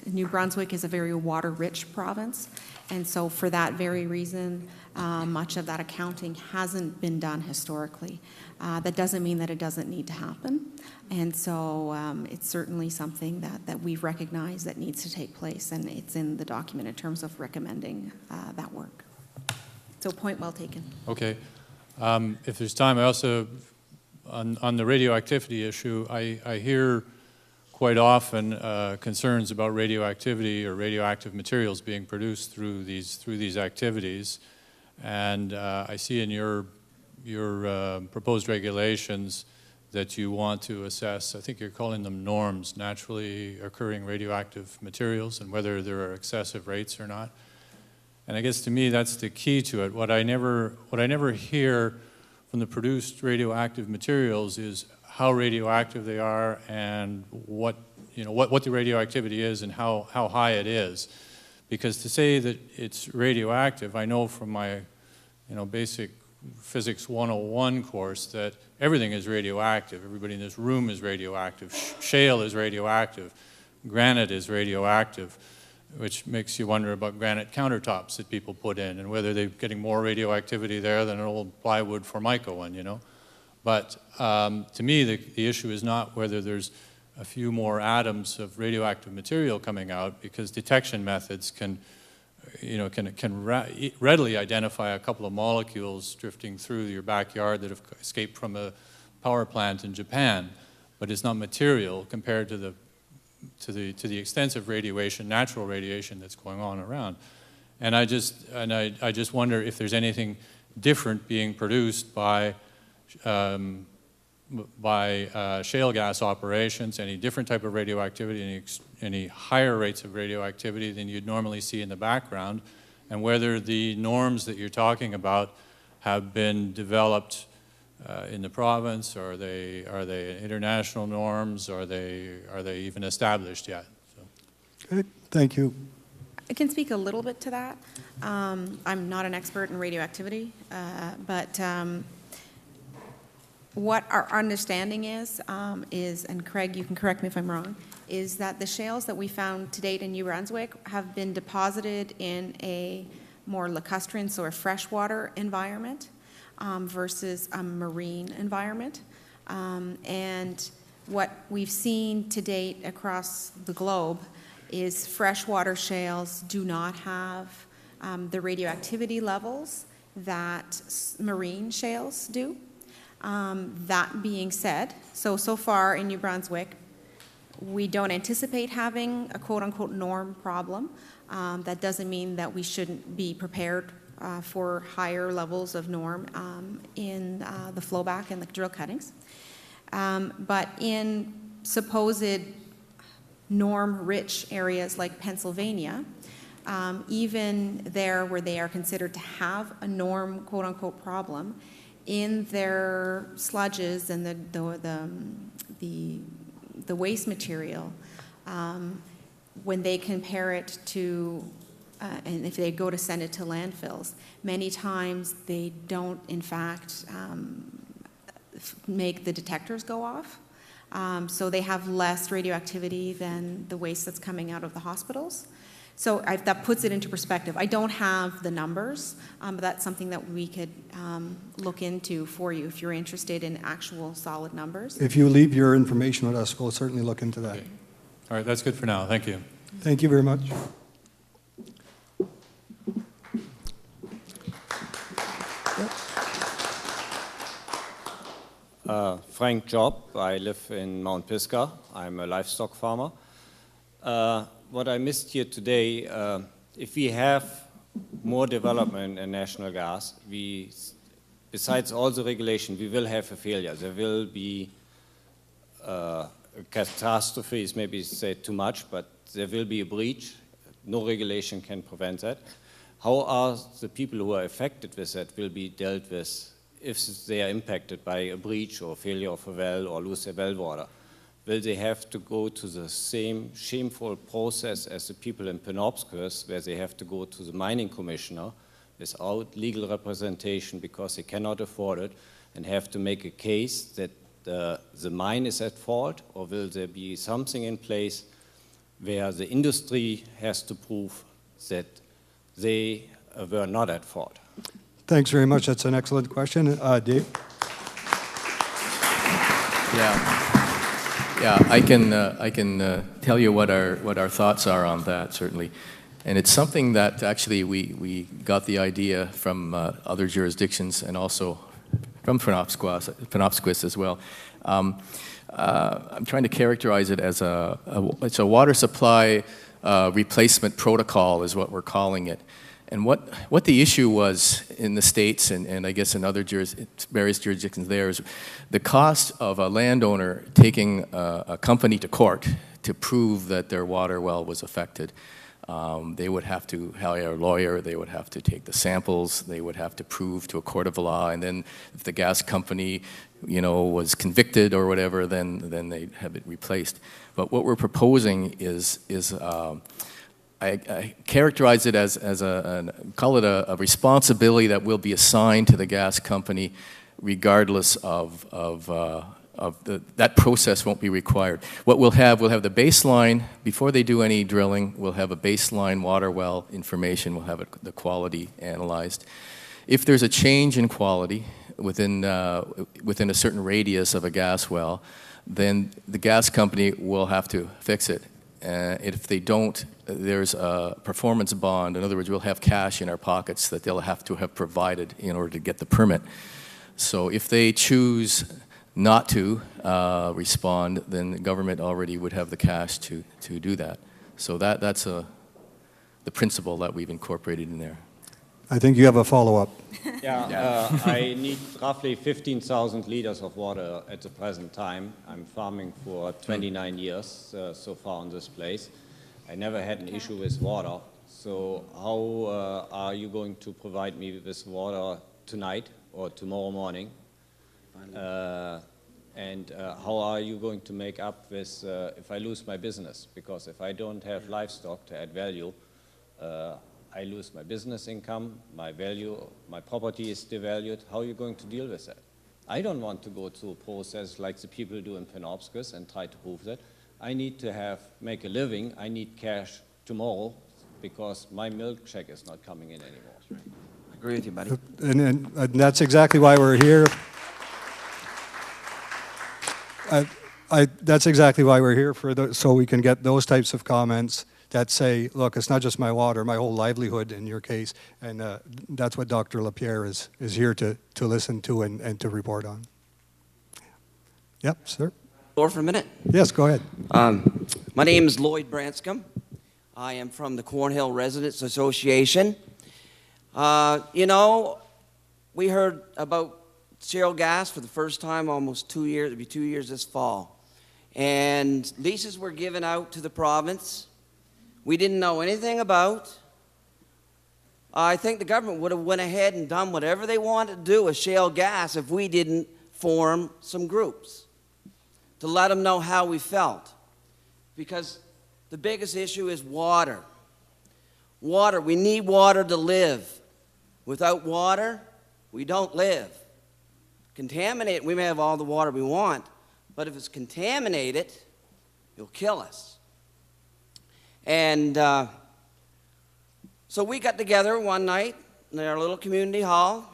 New Brunswick is a very water-rich province, and so for that very reason, much of that accounting hasn't been done historically. That doesn't mean that it doesn't need to happen, and so it's certainly something that we've recognized that needs to take place, and it's in the document in terms of recommending that work. So point well taken. Okay. If there's time, I also, on the radioactivity issue, I hear quite often concerns about radioactivity or radioactive materials being produced through these activities, and I see in your proposed regulations that you want to assess, I think you're calling them norms, naturally occurring radioactive materials, and whether there are excessive rates or not. And I guess to me that's the key to it. What I never hear from the produced radioactive materials is how radioactive they are and what the radioactivity is and how high it is. Because to say that it's radioactive, I know from my basic Physics 101 course that everything is radioactive. Everybody in this room is radioactive. Shale is radioactive. Granite is radioactive, which makes you wonder about granite countertops that people put in and whether they're getting more radioactivity there than an old plywood Formica one, But to me, the issue is not whether there's a few more atoms of radioactive material coming out, because detection methods can readily identify a couple of molecules drifting through your backyard that have escaped from a power plant in Japan, but it's not material compared to the extensive radiation, natural radiation that's going on around. And I just wonder if there's anything different being produced by shale gas operations, any different type of radioactivity, any higher rates of radioactivity than you'd normally see in the background, and whether the norms that you're talking about have been developed in the province, or are they international norms, or are they even established yet? So. Okay, thank you. I can speak a little bit to that. I'm not an expert in radioactivity, but what our understanding is, and Craig, you can correct me if I'm wrong, is that the shales that we found to date in New-Brunswick have been deposited in a more lacustrine, so a freshwater environment, versus a marine environment. And what we've seen to date across the globe is freshwater shales do not have the radioactivity levels that marine shales do. That being said, so far in New Brunswick, we don't anticipate having a quote-unquote norm problem. That doesn't mean that we shouldn't be prepared for higher levels of norm in the flowback and the drill cuttings. But in supposed norm-rich areas like Pennsylvania, even there where they are considered to have a norm quote-unquote problem, in their sludges and the waste material, when they compare it to, and if they go to send it to landfills, many times they don't, in fact, make the detectors go off. So they have less radioactivity than the waste that's coming out of the hospitals. So that puts it into perspective. I don't have the numbers, but that's something that we could look into for you if you're interested in actual solid numbers. If you leave your information with us, we'll certainly look into that. Okay. All right, that's good for now. Thank you. Thank you very much. Frank Job. I live in Mount Pisgah. I'm a livestock farmer. What I missed here today, if we have more development in national gas, besides all the regulation, we will have a failure. There will be a catastrophe, is maybe said too much, but there will be a breach. No regulation can prevent that. How are the people who are affected with that will be dealt with if they are impacted by a breach or failure of a well or lose their well water? Will they have to go to the same shameful process as the people in Penobscot, where they have to go to the mining commissioner without legal representation because they cannot afford it, and have to make a case that the mine is at fault? Or will there be something in place where the industry has to prove that they were not at fault? Thanks very much. That's an excellent question. Dave? Yeah, I can tell you what our thoughts are on that, certainly. And it's something that actually we got the idea from other jurisdictions and also from Penobscot as well. I'm trying to characterize it as it's a water supply replacement protocol is what we're calling it. And what the issue was in the States and I guess in other various jurisdictions there is the cost of a landowner taking a company to court to prove that their water well was affected. They would have to hire a lawyer, they would have to take the samples, they would have to prove to a court of law, and then if the gas company, was convicted or whatever, then they'd have it replaced. But what we're proposing is I characterize it as call it a responsibility that will be assigned to the gas company regardless of that process won't be required. What we'll have the baseline, before they do any drilling, we'll have a baseline water well information, we'll have the quality analyzed. If there's a change in quality, within a certain radius of a gas well, then the gas company will have to fix it. If they don't, there's a performance bond. In other words, we'll have cash in our pockets that they'll have to have provided in order to get the permit. So if they choose not to respond, then the government already would have the cash to do that. So that's the principle that we've incorporated in there. I think you have a follow-up. Yeah, I need roughly 15,000 liters of water at the present time. I'm farming for 29 years so far on this place. I never had an issue with water. So how are you going to provide me with water tonight or tomorrow morning? And how are you going to make up with if I lose my business? Because if I don't have livestock to add value, I lose my business income, my value, my property is devalued. How are you going to deal with that? I don't want to go through a process like the people do in Penobscot and try to prove that. I need to make a living. I need cash tomorrow because my milk check is not coming in anymore. I agree with you, buddy. And that's exactly why we're here. That's exactly why we're here, so we can get those types of comments that say, look, it's not just my water, my whole livelihood in your case, and that's what Dr. LaPierre is here to listen to and to report on. Yep, sir. For a minute. Yes, go ahead. My name is Lloyd Branscombe. I am from the Cornhill Residents Association. You know, we heard about shale gas for the first time almost 2 years, it'll be 2 years this fall. And leases were given out to the province. We didn't know anything about. I think the government would have went ahead and done whatever they wanted to do with shale gas if we didn't form some groups to let them know how we felt. Because the biggest issue is water. Water, we need water to live. Without water, we don't live. Contaminated, we may have all the water we want, but if it's contaminated, it'll kill us. And so we got together one night in our little community hall.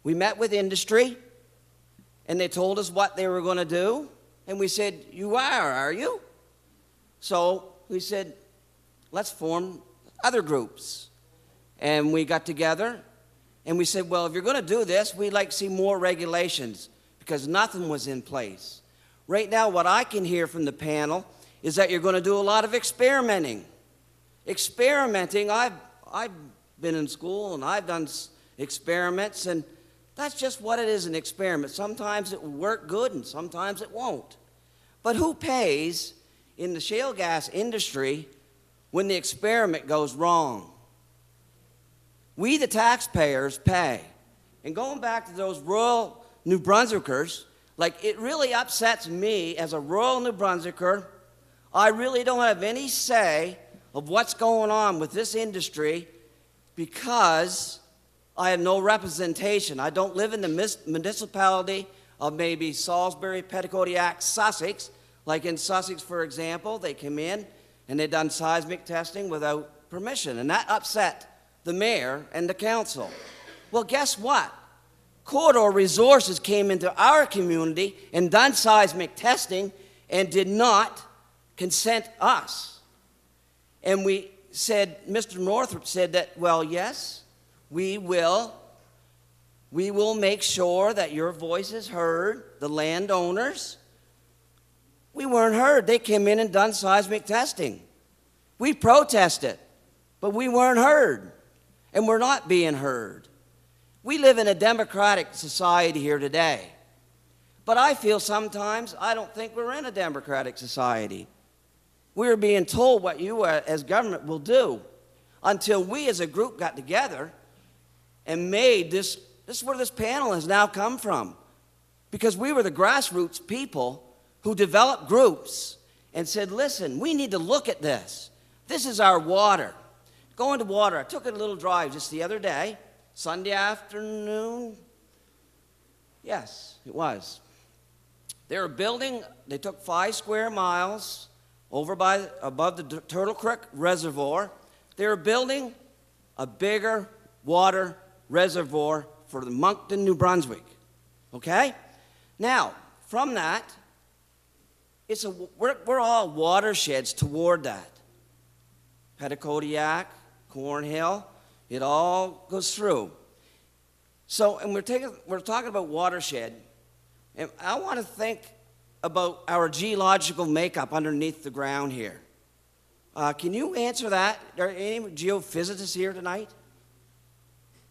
We met with industry, and they told us what they were going to do. And we said, you are you? So we said, let's form other groups. And we got together, and we said, well, if you're going to do this, we'd like to see more regulations, because nothing was in place. Right now, what I can hear from the panel is that you're going to do a lot of experimenting. Experimenting, I've been in school and I've done experiments, and that's just what it is, an experiment. Sometimes it will work good and sometimes it won't. But who pays in the shale gas industry when the experiment goes wrong? We, the taxpayers, pay. And going back to those rural New Brunswickers, like, it really upsets me as a rural New Brunswicker. I really don't have any say of what's going on with this industry because I have no representation. I don't live in the municipality of maybe Salisbury, Petticoat, Sussex. Like in Sussex, for example, they came in and they done seismic testing without permission, and that upset the mayor and the council. Well, guess what? Corridor Resources came into our community and done seismic testing and did not consent us. And we said, Mr. Northrup said that, well, yes, we will make sure that your voice is heard, the landowners. We weren't heard. They came in and done seismic testing. We protested, but we weren't heard, and we're not being heard. We live in a democratic society here today, but I feel sometimes I don't think we're in a democratic society. We're being told what you as government will do until we as a group got together and made this. This is where this panel has now come from, because we were the grassroots people who developed groups and said, listen, we need to look at this. This is our water. Going to water, I took a little drive just the other day, Sunday afternoon. Yes, it was. They were building, they took 5 square miles above the Turtle Creek Reservoir. They were building a bigger water reservoir for the Moncton, New Brunswick. Okay? Now, from that, we're all watersheds toward that. Petitcodiac, Cornhill, it all goes through. So, and we're talking about watershed, and I want to think about our geological makeup underneath the ground here. Can you answer that? Are there any geophysicists here tonight?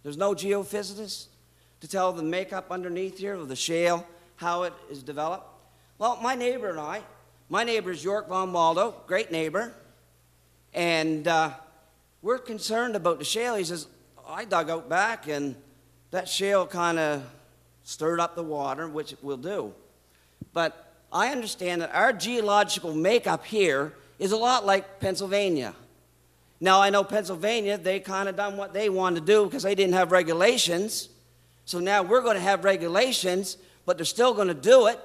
There's no geophysicists to tell the makeup underneath here of the shale, how it is developed? Well, my neighbor and I, my neighbor is York Von Waldo, great neighbor, and we're concerned about the shale. He says, I dug out back and that shale kind of stirred up the water, which it will do. But I understand that our geological makeup here is a lot like Pennsylvania. Now, I know Pennsylvania, they kind of done what they wanted to do because they didn't have regulations. So now we're going to have regulations, but they're still going to do it.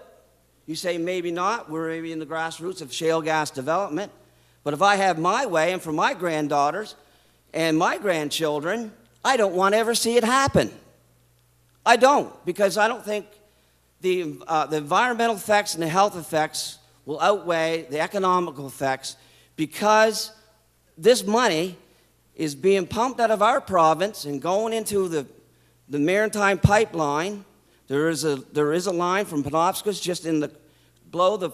You say maybe not. We're maybe in the grassroots of shale gas development. But if I have my way, and for my granddaughters and my grandchildren, I don't want to ever see it happen. I don't, because I don't think the environmental effects and the health effects will outweigh the economical effects, because this money is being pumped out of our province and going into the maritime pipeline. There is a line from Penobscot just below the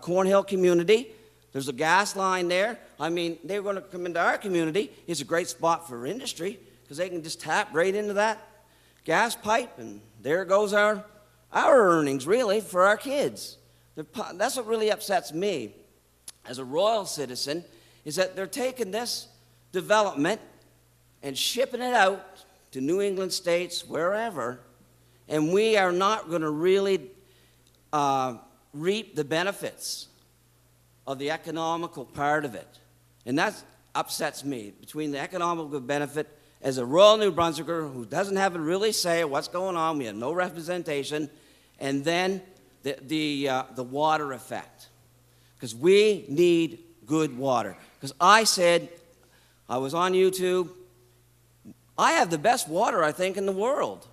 Cornhill community. There's a gas line there. I mean, they're going to come into our community. It's a great spot for industry because they can just tap right into that gas pipe, and there goes our earnings, really, for our kids. That's what really upsets me as a royal citizen, is that they're taking this development and shipping it out to New England states, wherever, and we are not going to really reap the benefits of the economical part of it. And that upsets me, between the economical benefit as a royal New Brunswicker who doesn't have a really say what's going on, we have no representation, and then the water effect. Because we need good water. Because I said, I was on YouTube, I have the best water, I think, in the world.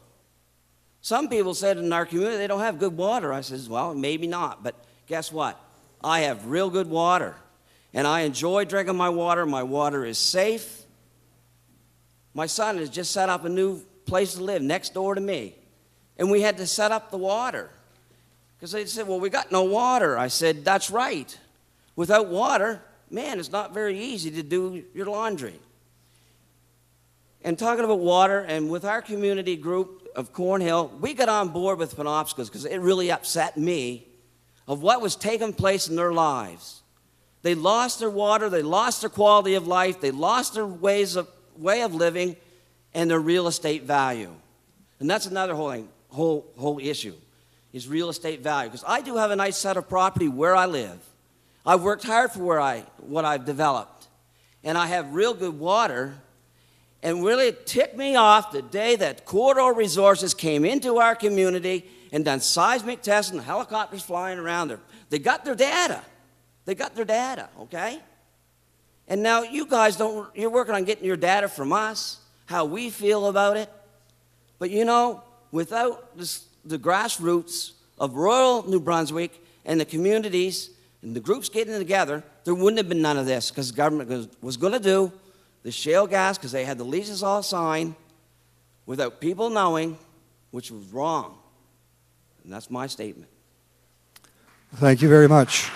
Some people said in our community they don't have good water. I says, well, maybe not, but guess what? I have real good water, and I enjoy drinking my water. My water is safe. My son has just set up a new place to live next door to me, and we had to set up the water because they said, well, we got no water. I said, that's right. Without water, man, it's not very easy to do your laundry. And talking about water, and with our community group of Cornhill, we got on board with Penobscot because it really upset me of what was taking place in their lives. They lost their water, they lost their quality of life, they lost their way of living, and their real estate value. And that's another whole issue, is real estate value. Because I do have a nice set of property where I live. I've worked hard for what I've developed. And I have real good water. And really it ticked me off the day that Corridor Resources came into our community and done seismic tests and helicopters flying around there. They got their data. They got their data, okay? And now you guys you're working on getting your data from us, how we feel about it. But you know, without the grassroots of rural New Brunswick and the communities and the groups getting together, there wouldn't have been none of this, because the government was going to do the shale gas because they had the leases all signed without people knowing, which was wrong. And that's my statement. Thank you very much.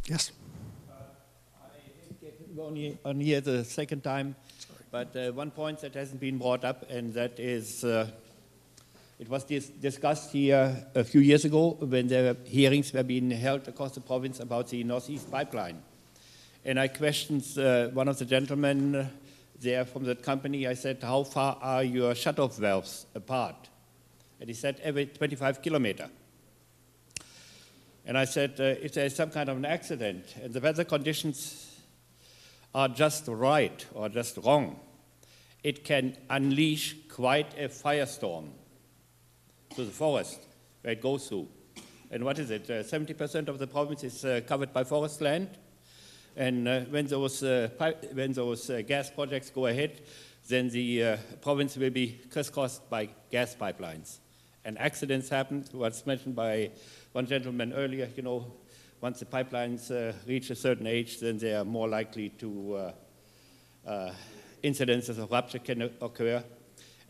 Yes. On here the second time, but one point that hasn't been brought up, and that is, it was discussed here a few years ago when the hearings were being held across the province about the Northeast Pipeline. And I questioned one of the gentlemen there from that company. I said, how far are your shutoff valves apart? And he said, every 25 kilometers. And I said, if there's some kind of an accident and the weather conditions are just right or just wrong, it can unleash quite a firestorm to the forest where it goes through. And what is it? 70% of the province is covered by forest land. And when those gas projects go ahead, then the province will be crisscrossed by gas pipelines. And accidents happen, what's mentioned by one gentleman earlier, you know, once the pipelines reach a certain age, then they are more likely to, incidences of rupture can occur.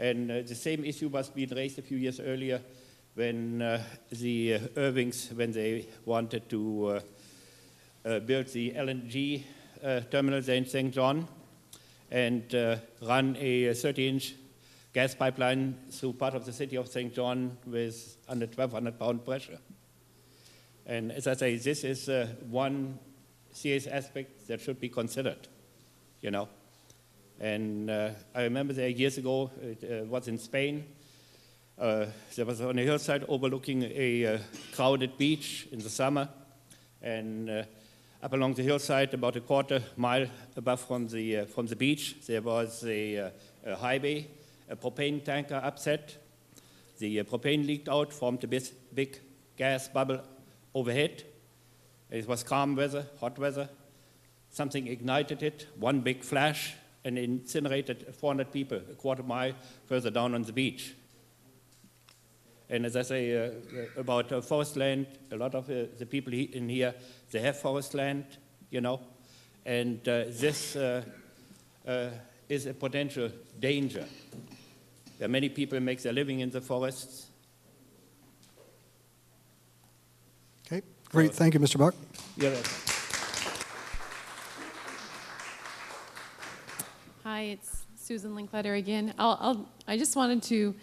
And the same issue was being raised a few years earlier when the Irvings, when they wanted to build the LNG terminal there in St. John and run a 30-inch gas pipeline through part of the city of St. John with under 1,200 pound pressure. And as I say, this is one serious aspect that should be considered, you know. And I remember there years ago, it was in Spain. There was on a hillside overlooking a crowded beach in the summer. And up along the hillside, about a quarter mile above from the beach, there was a highway. A propane tanker upset. The propane leaked out, formed a big gas bubble overhead. It was calm weather, hot weather. Something ignited it, one big flash, and incinerated 400 people a quarter mile further down on the beach. And as I say about forest land, a lot of the people in here, they have forest land, you know, and this is a potential danger. There are many people who make their living in the forests. Okay, great. Thank you, Mr. Buck. Yeah. Hi, it's Susan Linkletter again. I just wanted to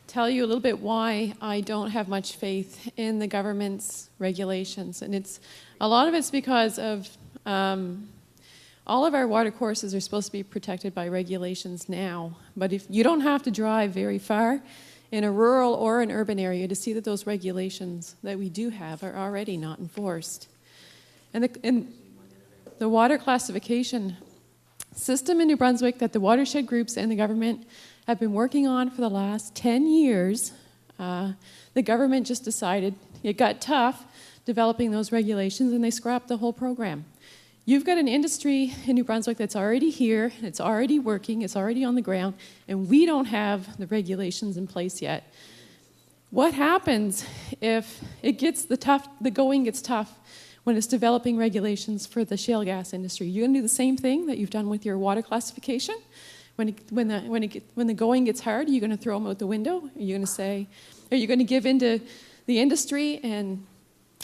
tell you a little bit why I don't have much faith in the government's regulations. And a lot of it's because of all of our water courses are supposed to be protected by regulations now, but if you don't have to drive very far in a rural or an urban area to see that those regulations that we do have are already not enforced. And the water classification system in New Brunswick that the watershed groups and the government have been working on for the last 10 years, the government just decided it got tough developing those regulations and they scrapped the whole program. You've got an industry in New Brunswick that's already here, it's already working, it's already on the ground, and we don't have the regulations in place yet. What happens if the going gets tough when it's developing regulations for the shale gas industry? You're going to do the same thing that you've done with your water classification? When the going gets hard, are you going to throw them out the window? Are you going to give in to the industry and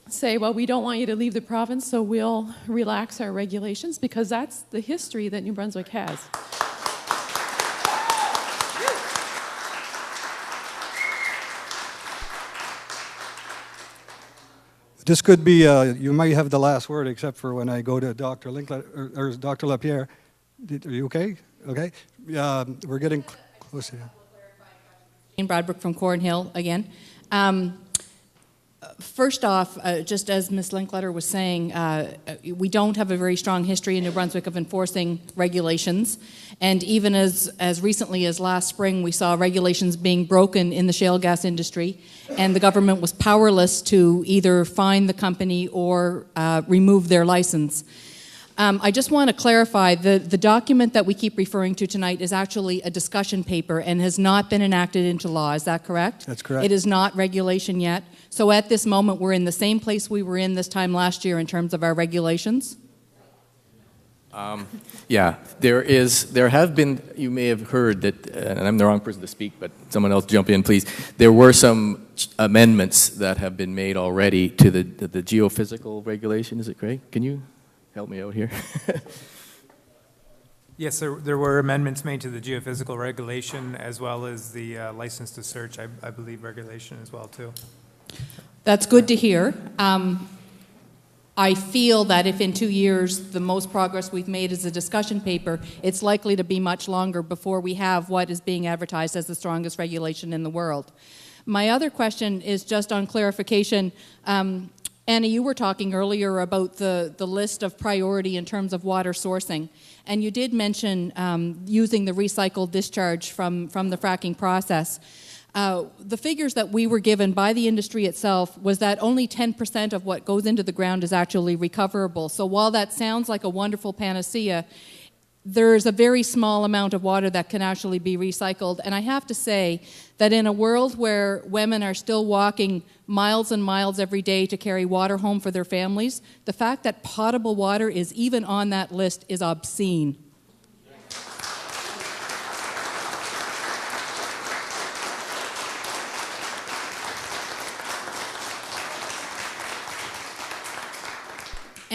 say, well, we don't want you to leave the province, so we'll relax our regulations? Because that's the history that New Brunswick has. This could be, you might have the last word, except for when I go to Dr. Linkletter, or Dr. Lapierre. Are you okay? Okay. We're getting close here. Jane Bradbrook from Cornhill again. First off, just as Ms. Linkletter was saying, we don't have a very strong history in New Brunswick of enforcing regulations. And even as recently as last spring, we saw regulations being broken in the shale gas industry, and the government was powerless to either fine the company or remove their license. I just want to clarify, the document that we keep referring to tonight is actually a discussion paper and has not been enacted into law. Is that correct? That's correct. It is not regulation yet. So at this moment, we're in the same place we were in this time last year in terms of our regulations? Yeah, there have been, you may have heard that, and I'm the wrong person to speak, but someone else jump in, please. There were some amendments that have been made already to the geophysical regulation. Is it correct? Can you help me out here? Yes, there were amendments made to the geophysical regulation as well as the license to search, I believe, regulation as well, too. That's good to hear. I feel that if in 2 years the most progress we've made is a discussion paper, it's likely to be much longer before we have what is being advertised as the strongest regulation in the world. My other question is just on clarification. Anna, you were talking earlier about the list of priority in terms of water sourcing, and you did mention using the recycled discharge from the fracking process. The figures that we were given by the industry itself was that only 10% of what goes into the ground is actually recoverable. So while that sounds like a wonderful panacea, there's a very small amount of water that can actually be recycled. And I have to say that in a world where women are still walking miles and miles every day to carry water home for their families, the fact that potable water is even on that list is obscene.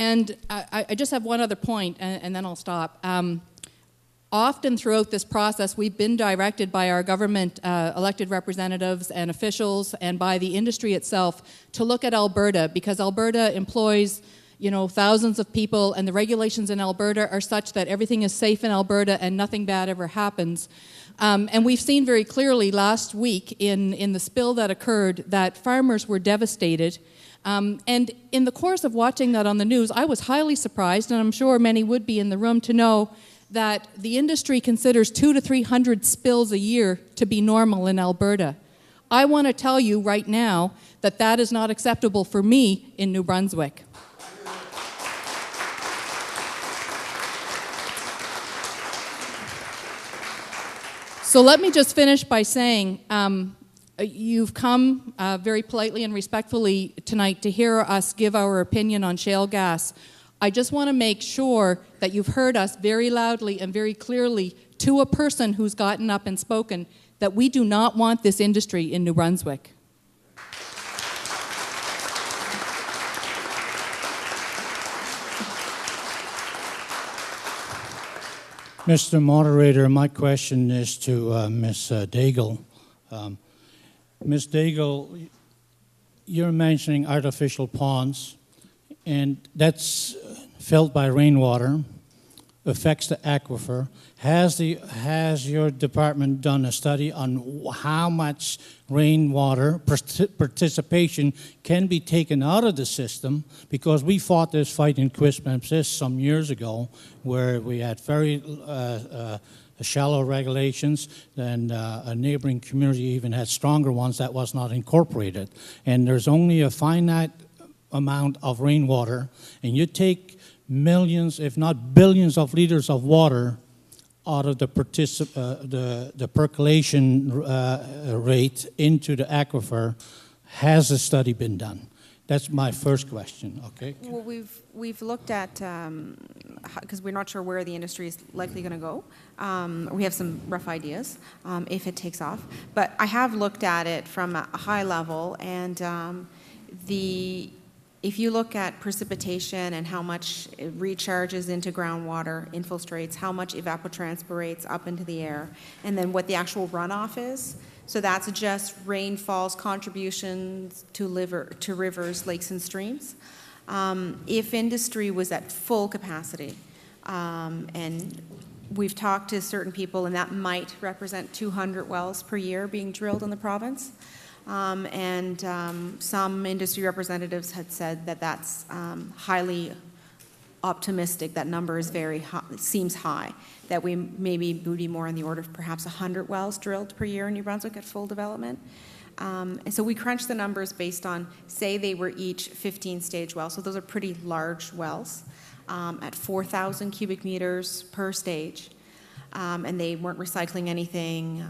And I just have one other point, and then I'll stop. Often throughout this process, we've been directed by our government elected representatives and officials and by the industry itself to look at Alberta, because Alberta employs, you know, thousands of people, and the regulations in Alberta are such that everything is safe in Alberta and nothing bad ever happens. And we've seen very clearly last week in the spill that occurred that farmers were devastated. And in the course of watching that on the news, I was highly surprised, and I'm sure many would be in the room, to know that the industry considers 200 to 300 spills a year to be normal in Alberta. I want to tell you right now that that is not acceptable for me in New Brunswick. So let me just finish by saying, you've come very politely and respectfully tonight to hear us give our opinion on shale gas. I just want to make sure that you've heard us very loudly and very clearly to a person who's gotten up and spoken that we do not want this industry in New Brunswick. Mr. Moderator, my question is to Ms. Daigle. Ms. Daigle, you're mentioning artificial ponds, and that's filled by rainwater, affects the aquifer. Has your department done a study on how much rainwater participation can be taken out of the system? Because we fought this fight in Quispamsis some years ago, where we had very shallow regulations, and a neighboring community even had stronger ones that was not incorporated. And there's only a finite amount of rainwater, and you take millions, if not billions, of liters of water out of the percolation rate into the aquifer. Has a study been done? That's my first question. Okay. Well, we've looked at, because we're not sure where the industry is likely going to go. We have some rough ideas if it takes off. But I have looked at it from a high level, and if you look at precipitation and how much it recharges into groundwater, infiltrates, how much evapotranspirates up into the air, and then what the actual runoff is, so that's just rainfall's contributions to rivers, lakes, and streams. If industry was at full capacity, and we've talked to certain people, and that might represent 200 wells per year being drilled in the province. Some industry representatives had said that that's highly optimistic. That number is very high, seems high, that we maybe would be more in the order of perhaps 100 wells drilled per year in New Brunswick at full development. And so we crunched the numbers based on, say they were each 15-stage wells, so those are pretty large wells, at 4,000 cubic meters per stage. And they weren't recycling anything,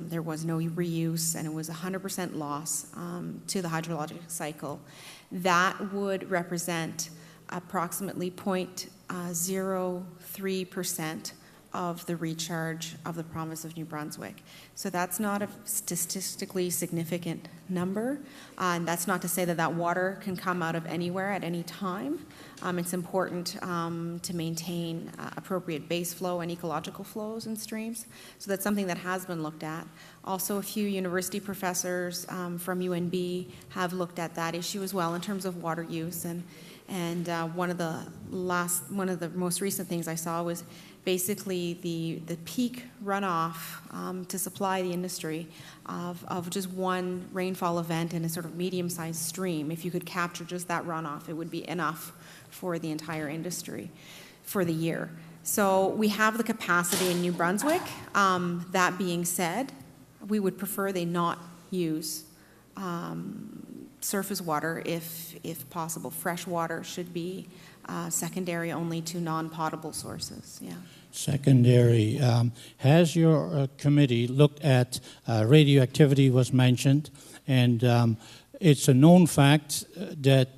there was no reuse, and it was 100% loss to the hydrologic cycle. That would represent approximately 0.03% of the recharge of the province of New Brunswick. So that's not a statistically significant number, and that's not to say that that water can come out of anywhere at any time. It's important to maintain appropriate base flow and ecological flows in streams. So that's something that has been looked at. Also, a few university professors from UNB have looked at that issue as well in terms of water use. And one of the most recent things I saw was basically the peak runoff to supply the industry of just one rainfall event in a sort of medium-sized stream. If you could capture just that runoff, it would be enough for the entire industry for the year. So we have the capacity in New Brunswick. That being said, we would prefer they not use surface water if possible. Fresh water should be secondary only to non-potable sources. Yeah. Secondary. Has your committee looked at radioactivity was mentioned, and it's a known fact that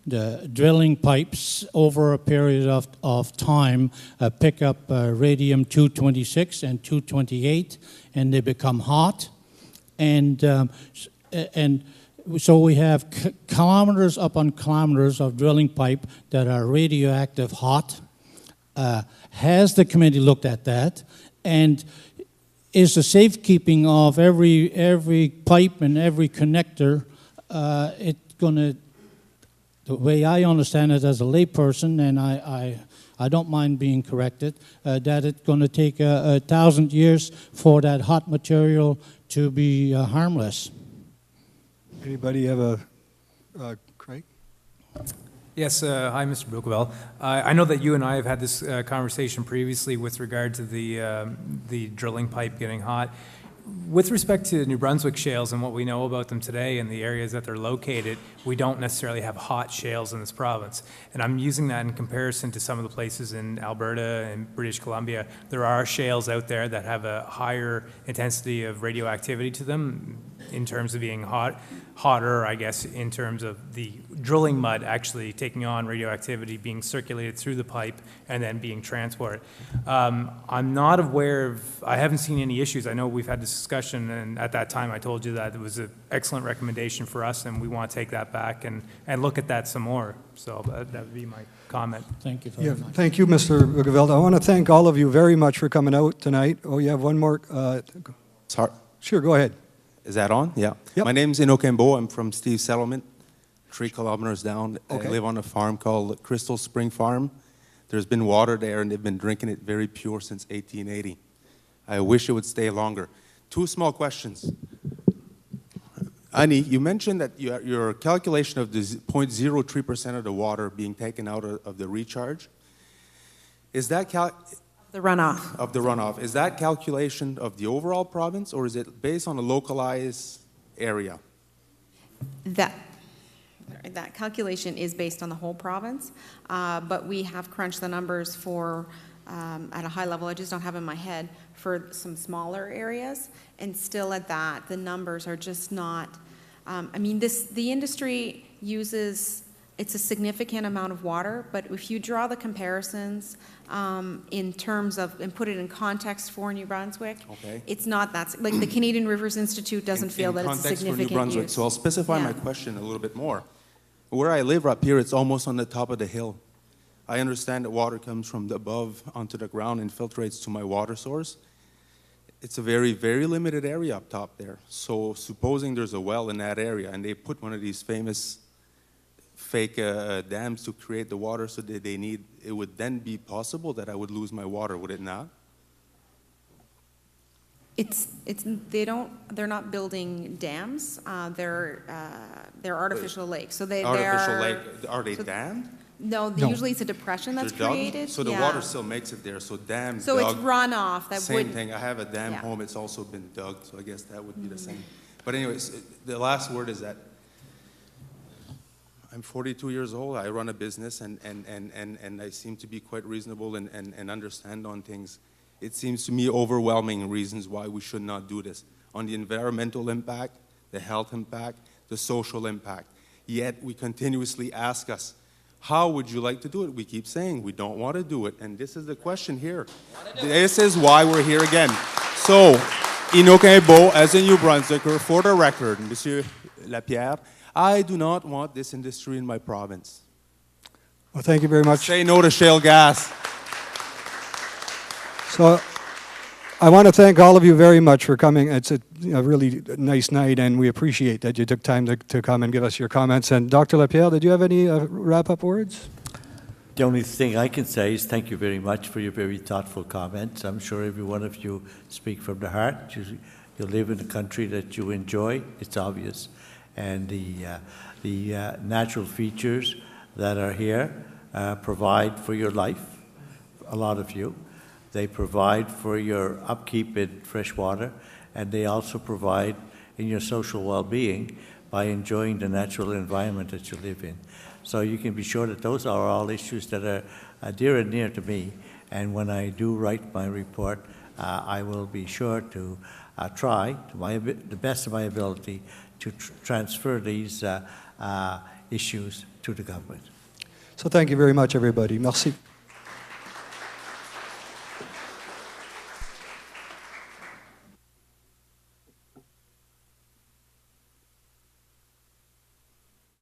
the drilling pipes over a period of time pick up radium-226 and 228, and they become hot. And so we have kilometers upon kilometers of drilling pipe that are radioactive hot. Has the committee looked at that? And is the safekeeping of every pipe and every connector, it's going to, the way I understand it as a layperson, and I don't mind being corrected, that it's going to take 1,000 years for that hot material to be harmless. Anybody have a Craig? Yes, hi, Mr. Bouqueval. I know that you and I have had this conversation previously with regard to the drilling pipe getting hot. With respect to New Brunswick shales and what we know about them today and the areas that they're located, we don't necessarily have hot shales in this province. And I'm using that in comparison to some of the places in Alberta and British Columbia. There are shales out there that have a higher intensity of radioactivity to them in terms of being hotter, I guess, in terms of the drilling mud actually taking on radioactivity, being circulated through the pipe, and then being transported. I'm not aware of, I haven't seen any issues. I know we've had this discussion, and at that time I told you that it was an excellent recommendation for us, and we want to take that back and look at that some more. So that would be my comment. Thank you very much. Thank you, Mr. Bouqueval. I want to thank all of you very much for coming out tonight. Oh, you have one more? Sorry. Sure, go ahead. Is that on? Yeah. Yep. My name's Inokembo. I'm from Steve Settlement, 3 kilometers down. Okay. I live on a farm called Crystal Spring Farm. There's been water there, and they've been drinking it very pure since 1880. I wish it would stay longer. 2 small questions. Annie, you mentioned that your calculation of the 0.03% of the water being taken out of the recharge, is that the runoff. Of the runoff. Is that calculation of the overall province, or is it based on a localized area? That calculation is based on the whole province, but we have crunched the numbers for, at a high level, I just don't have in my head, for some smaller areas, and still at that, the numbers are just not, I mean, the industry uses, it's a significant amount of water, but if you draw the comparisons in terms of, and put it in context for New Brunswick, okay, it's not that, like the Canadian Rivers Institute doesn't feel that it's a significant for New Brunswick. use. So I'll specify my question a little bit more. Where I live up here, it's almost on the top of the hill. I understand that water comes from above onto the ground and filtrates to my water source. It's a very, very limited area up top there. So supposing there's a well in that area and they put one of these famous fake dams to create the water so that they need, it would then be possible that I would lose my water, would it not? They're not building dams. They're artificial lakes. So are they dammed? No, usually it's a depression that's created. So the water still makes it there. So dam. So dug, it's runoff that same thing. I have a dam home. It's also been dug. So I guess that would be the same. But anyways, the last word is that I'm 42 years old. I run a business, and I seem to be quite reasonable and understand on things. It seems to me overwhelming reasons why we should not do this. On the environmental impact, the health impact, the social impact. Yet we continuously ask us, how would you like to do it? We keep saying we don't want to do it. And this is the question here. This is why we're here again. So, Inokembo, as a New Brunswicker, for the record, Monsieur Lapierre, I do not want this industry in my province. Well, thank you very much. Say no to shale gas. So I want to thank all of you very much for coming. It's a really nice night, and we appreciate that you took time to come and give us your comments. And Dr. Lapierre, did you have any wrap-up words? The only thing I can say is thank you very much for your very thoughtful comments. I'm sure every one of you speak from the heart. You live in a country that you enjoy, it's obvious. And the natural features that are here provide for your life, a lot of you. They provide for your upkeep in fresh water, and they also provide in your social well-being by enjoying the natural environment that you live in. So you can be sure that those are all issues that are dear and near to me. And when I do write my report, I will be sure to try, to the best of my ability, to transfer these issues to the government. So thank you very much, everybody. Merci.